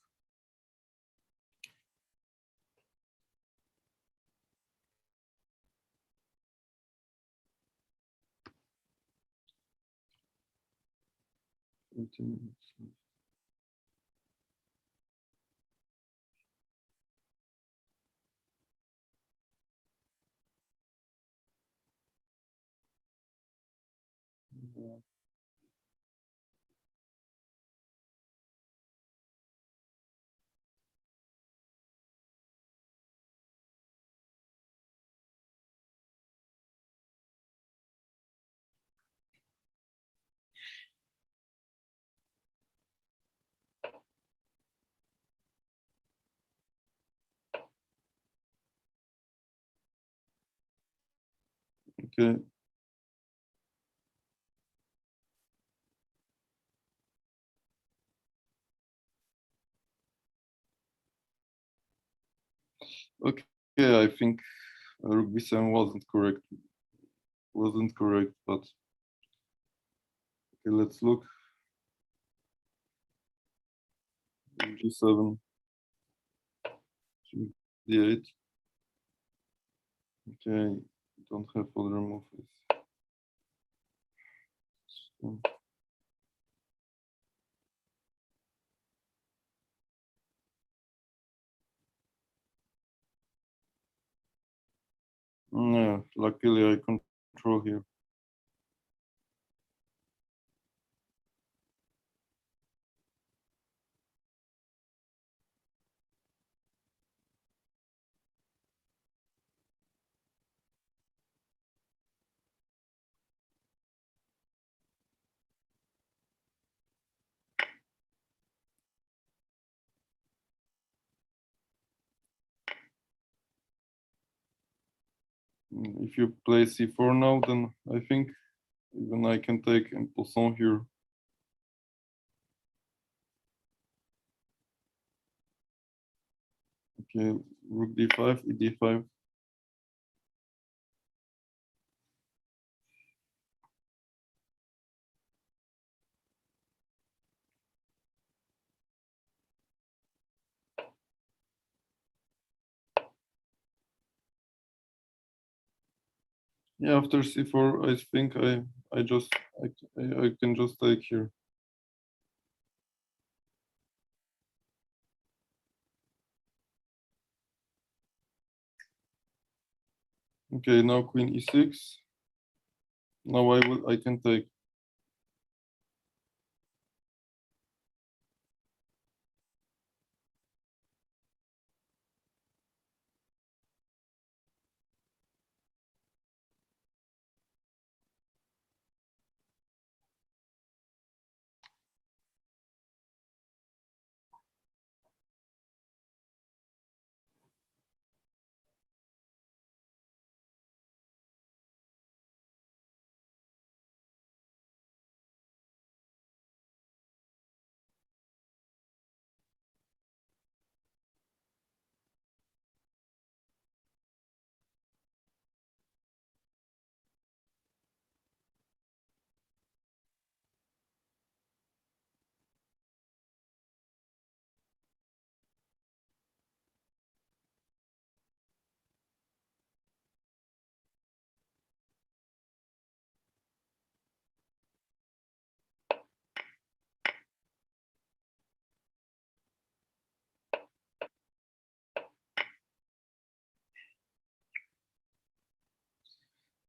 Speaker 2: Okay. Okay, I think rook b7 wasn't correct, but okay, let's look. G7, d8. Okay, don't have other moves. Yeah, luckily I control here. If you play c4 now, then I think Even I can take en passant here. Okay, rook d5, e d5. Yeah, after c4, I think I can just take here. Okay, now queen e6. Now I can take.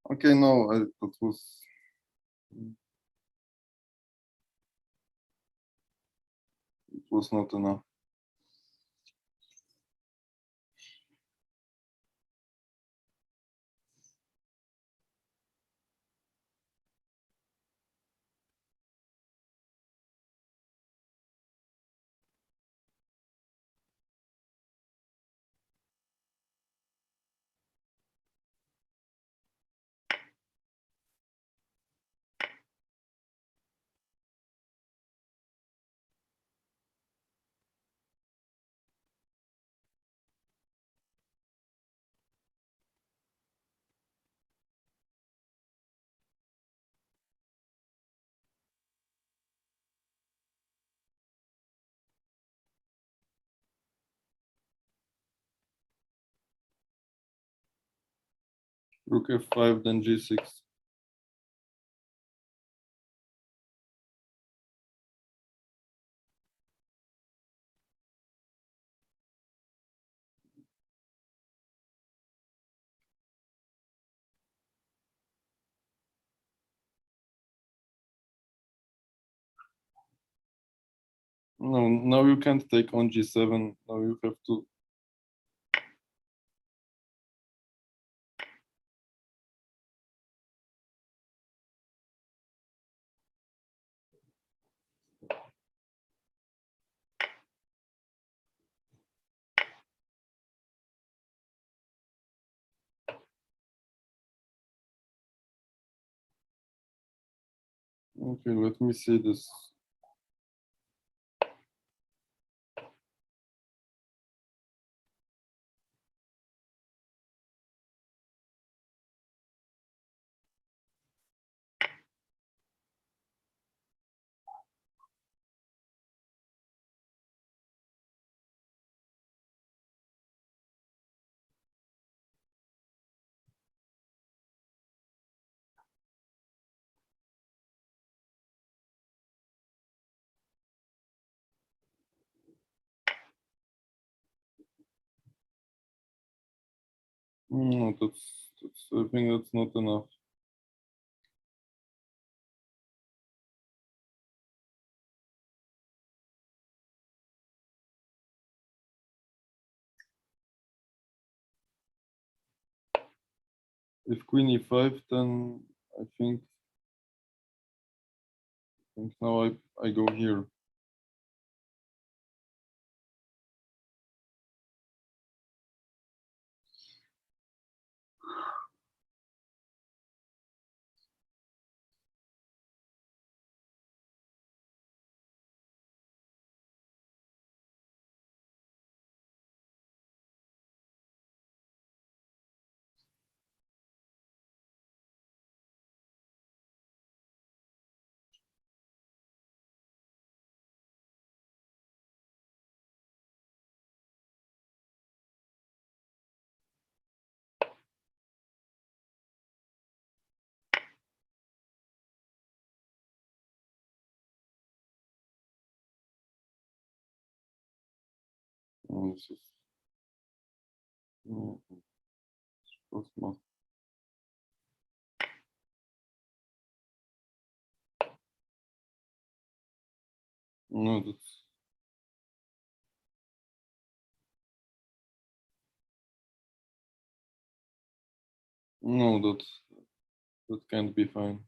Speaker 2: Okay, no, that was not enough. Rook f5, then g6. No, now you can't take on g7. Now you have to. Okay, let me see this. No, I think that's not enough. If queen e5, then I think now I go here. This is Cosmos. No, that's no, that can't be fine.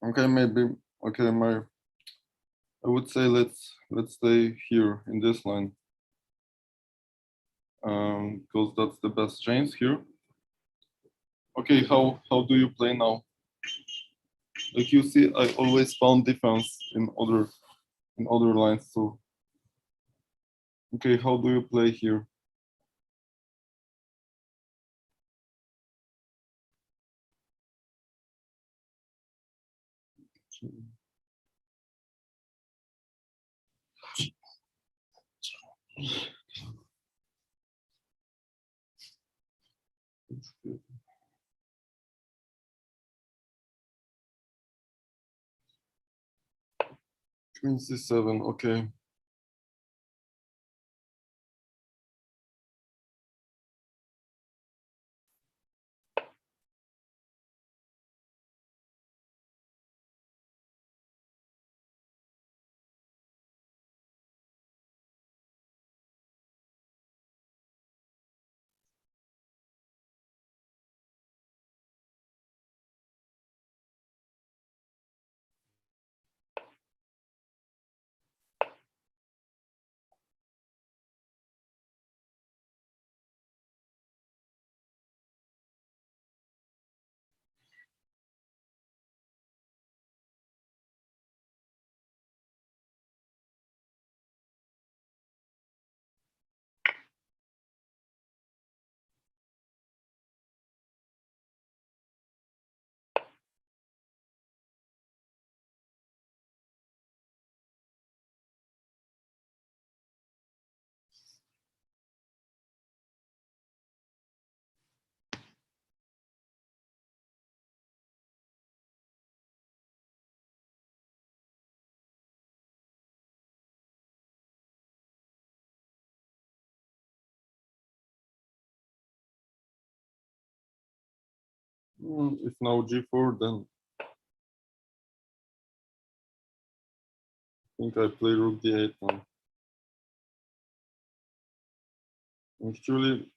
Speaker 2: Okay, maybe okay, I would say let's stay here in this line. Because that's the best chance here. Okay, how do you play now? Like you see, I always found defense in other lines. So okay, how do you play here? Queen c7. Okay. If now g4, then I think I play rook d8 now. Actually,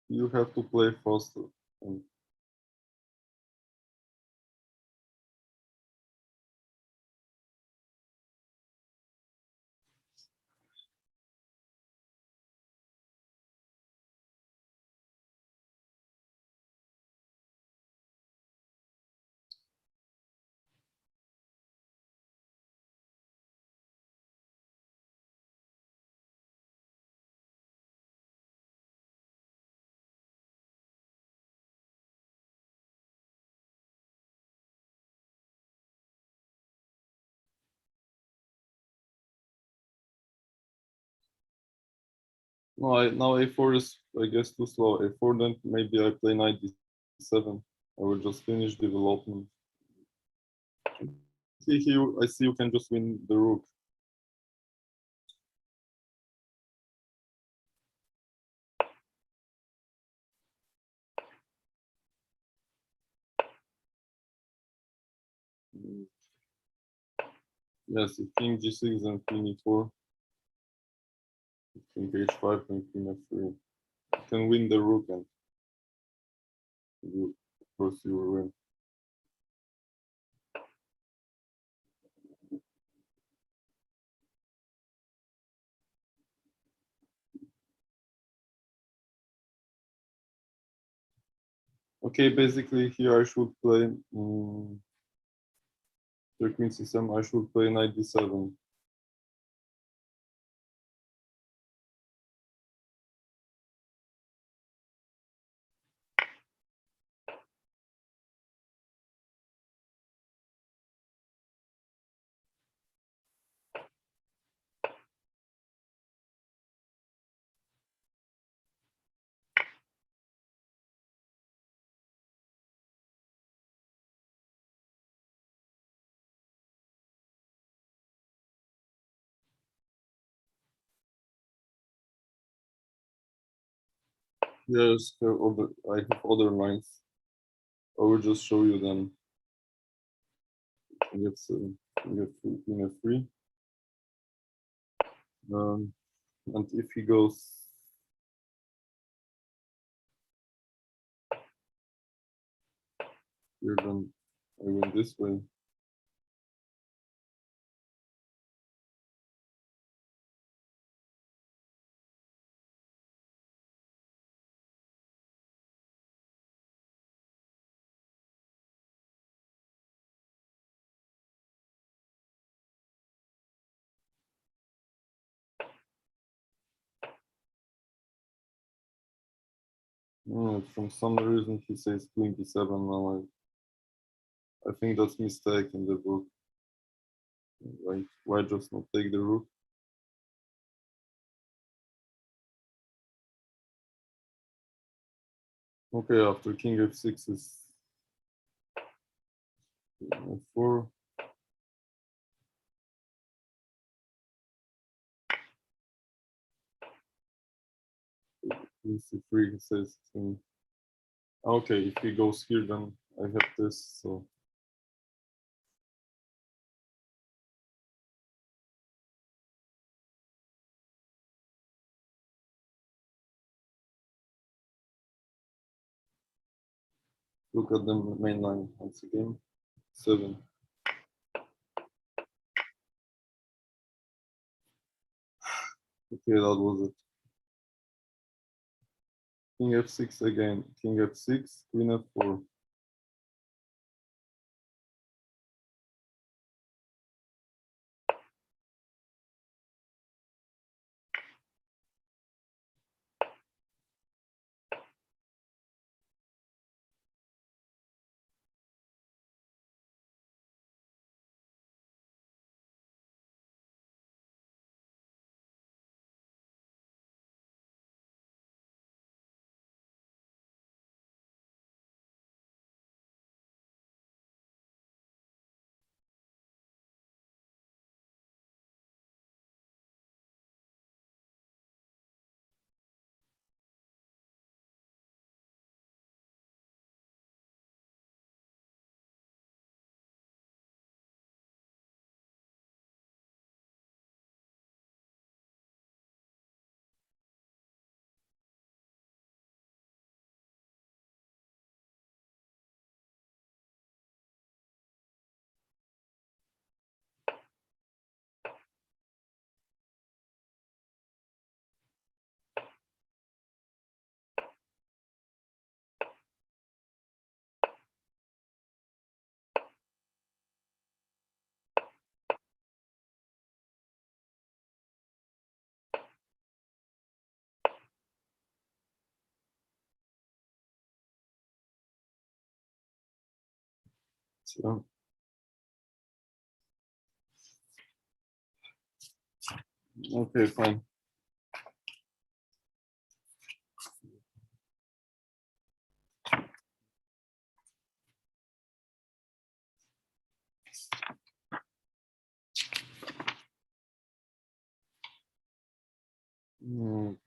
Speaker 2: you have to play faster. And no, now a4 is I guess too slow. A4, then maybe I play knight d7. I will just finish development. See here, I see you can just win the rook. Yes, if king g6 and queen e4, king h5 and queen f3. You can win the rook and of course you will win. Okay, basically here I should play queen c7. I should play knight d7. Yes, I have other lines. I will just show you them. King f7, king f2, king f3. And if he goes here, then I win this way. From some reason he says queen d7 now. I think that's mistake in the book. Why just not take the rook? Okay, after king f6 is f4. Queen c3, he says. Okay, if he goes here, then I have this. So look at the main line once again. 7. Okay, that was it. King f6 again. King f6, queen f4. So, okay, fine. Mm,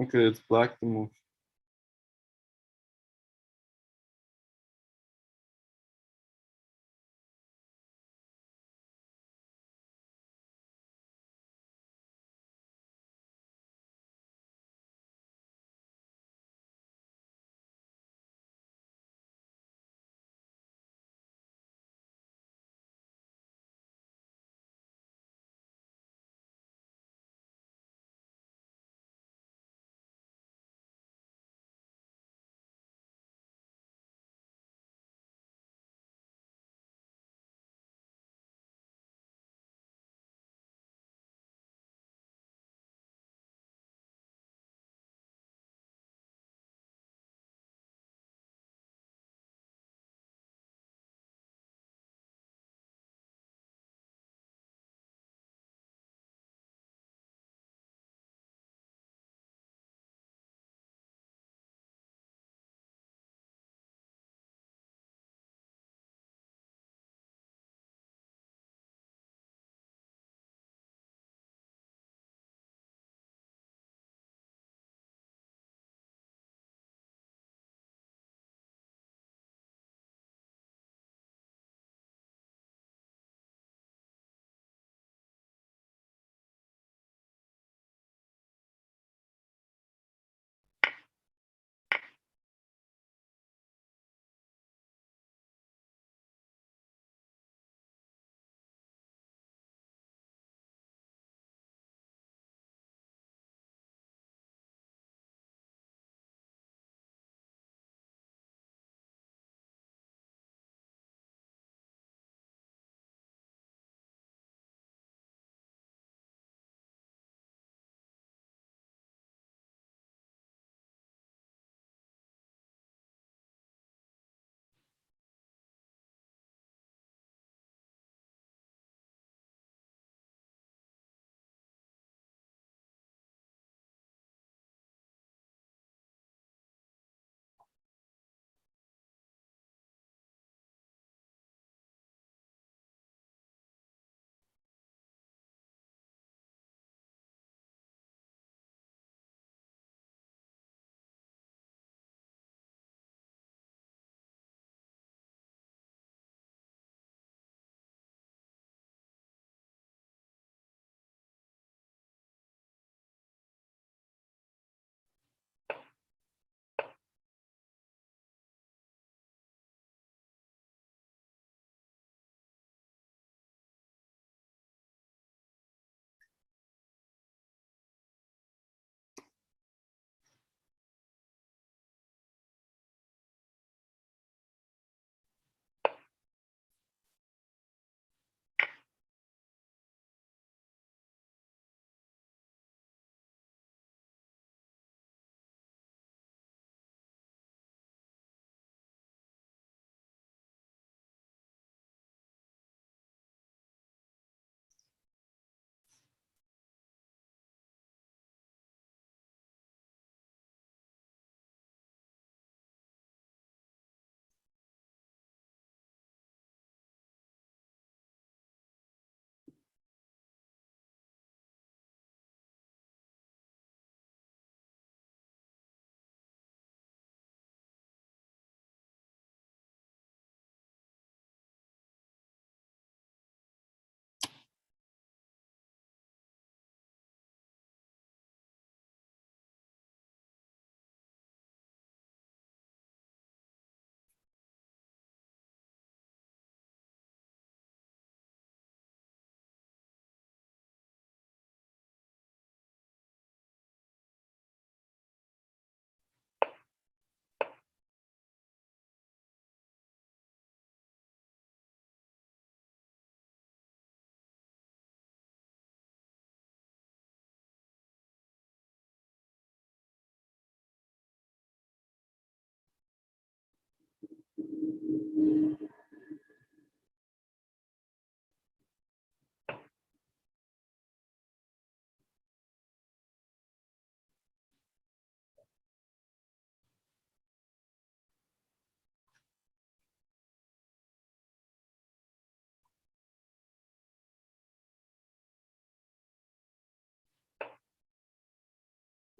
Speaker 2: Okay, it's black to move.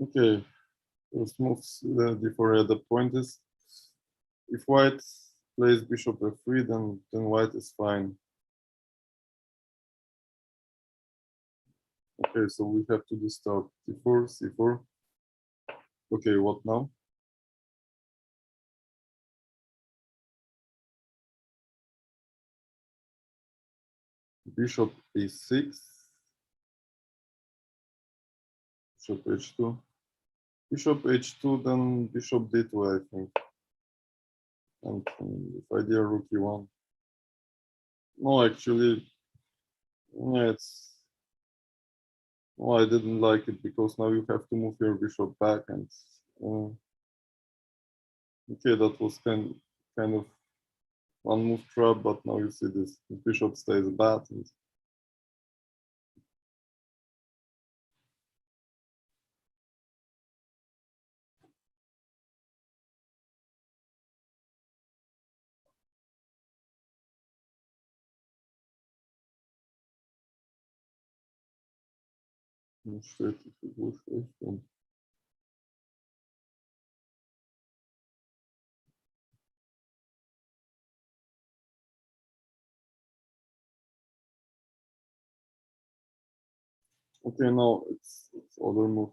Speaker 2: Okay. First moves the d4. The point is, if white plays bishop f3, then white is fine. Okay, so we have to disturb d4, c4. Okay, what now? Bishop a6, bishop h2, bishop h2, then bishop d2, I think. And if I dare rook e1. No, actually, yeah, it's. No, I didn't like it because now you have to move your bishop back, and okay, that was kind of one move trap, but now you see this bishop stays bad. And okay, now it's other move.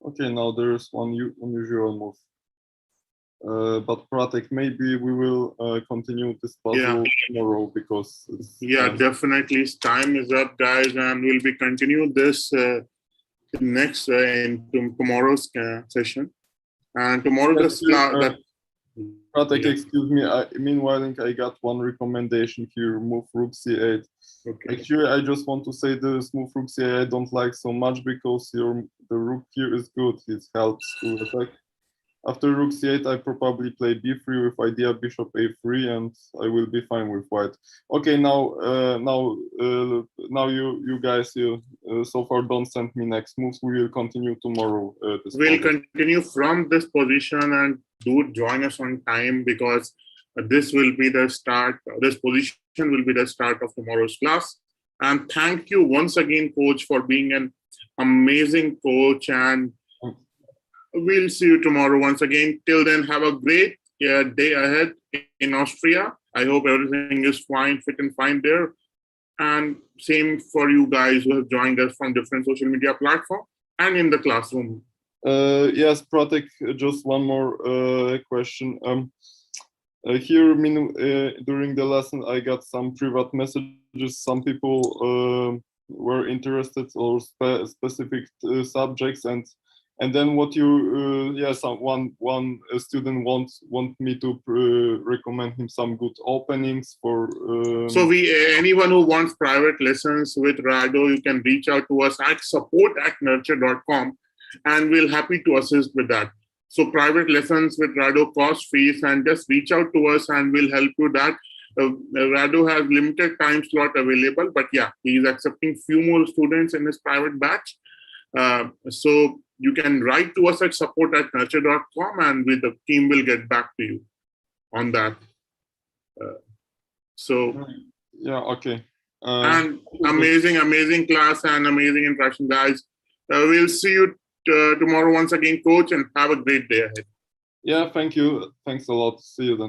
Speaker 2: Okay, now there is one unusual move. But Pratik, maybe we will continue this puzzle tomorrow because it's,
Speaker 1: definitely. Time is up, guys, and we'll be continuing this next in tomorrow's session. And tomorrow
Speaker 2: Pratik, excuse me. Meanwhile, I got one recommendation here: move rook c8. Okay. Actually, I just want to say this move rook c8 I don't like so much because the rook here is good. It helps to attack. After rook c8, I probably play b3 with idea bishop a3, and I will be fine with white. Okay, now you guys so far don't send me next moves. We will continue tomorrow.
Speaker 1: We'll continue from this position, and do join us on time because this will be the start. This position will be the start of tomorrow's class. And thank you once again, coach, for being an amazing coach. And we'll see you tomorrow once again. Till then, have a great day ahead in Austria. I hope everything is fine, fit and fine there. And same for you guys who have joined us from different social media platforms and in the classroom.
Speaker 2: Yes, Pratik, just one more question. Here, during the lesson, I got some private messages. Some people were interested or specific subjects, and then what you one student want me to recommend him some good openings for.
Speaker 1: So anyone who wants private lessons with Rado, you can reach out to us at support@nurture.com, and we'll happy to assist with that. So private lessons with Rado cost fees, and just reach out to us and we'll help you that. Rado has limited time slot available, but yeah, he's accepting few more students in his private batch. So you can write to us at support@nurture.com, and the team will get back to you on that.
Speaker 2: Yeah, okay.
Speaker 1: And amazing class and amazing interaction, guys. We'll see you tomorrow once again, coach, and have a great day ahead.
Speaker 2: Yeah, thank you. Thanks a lot. See you then.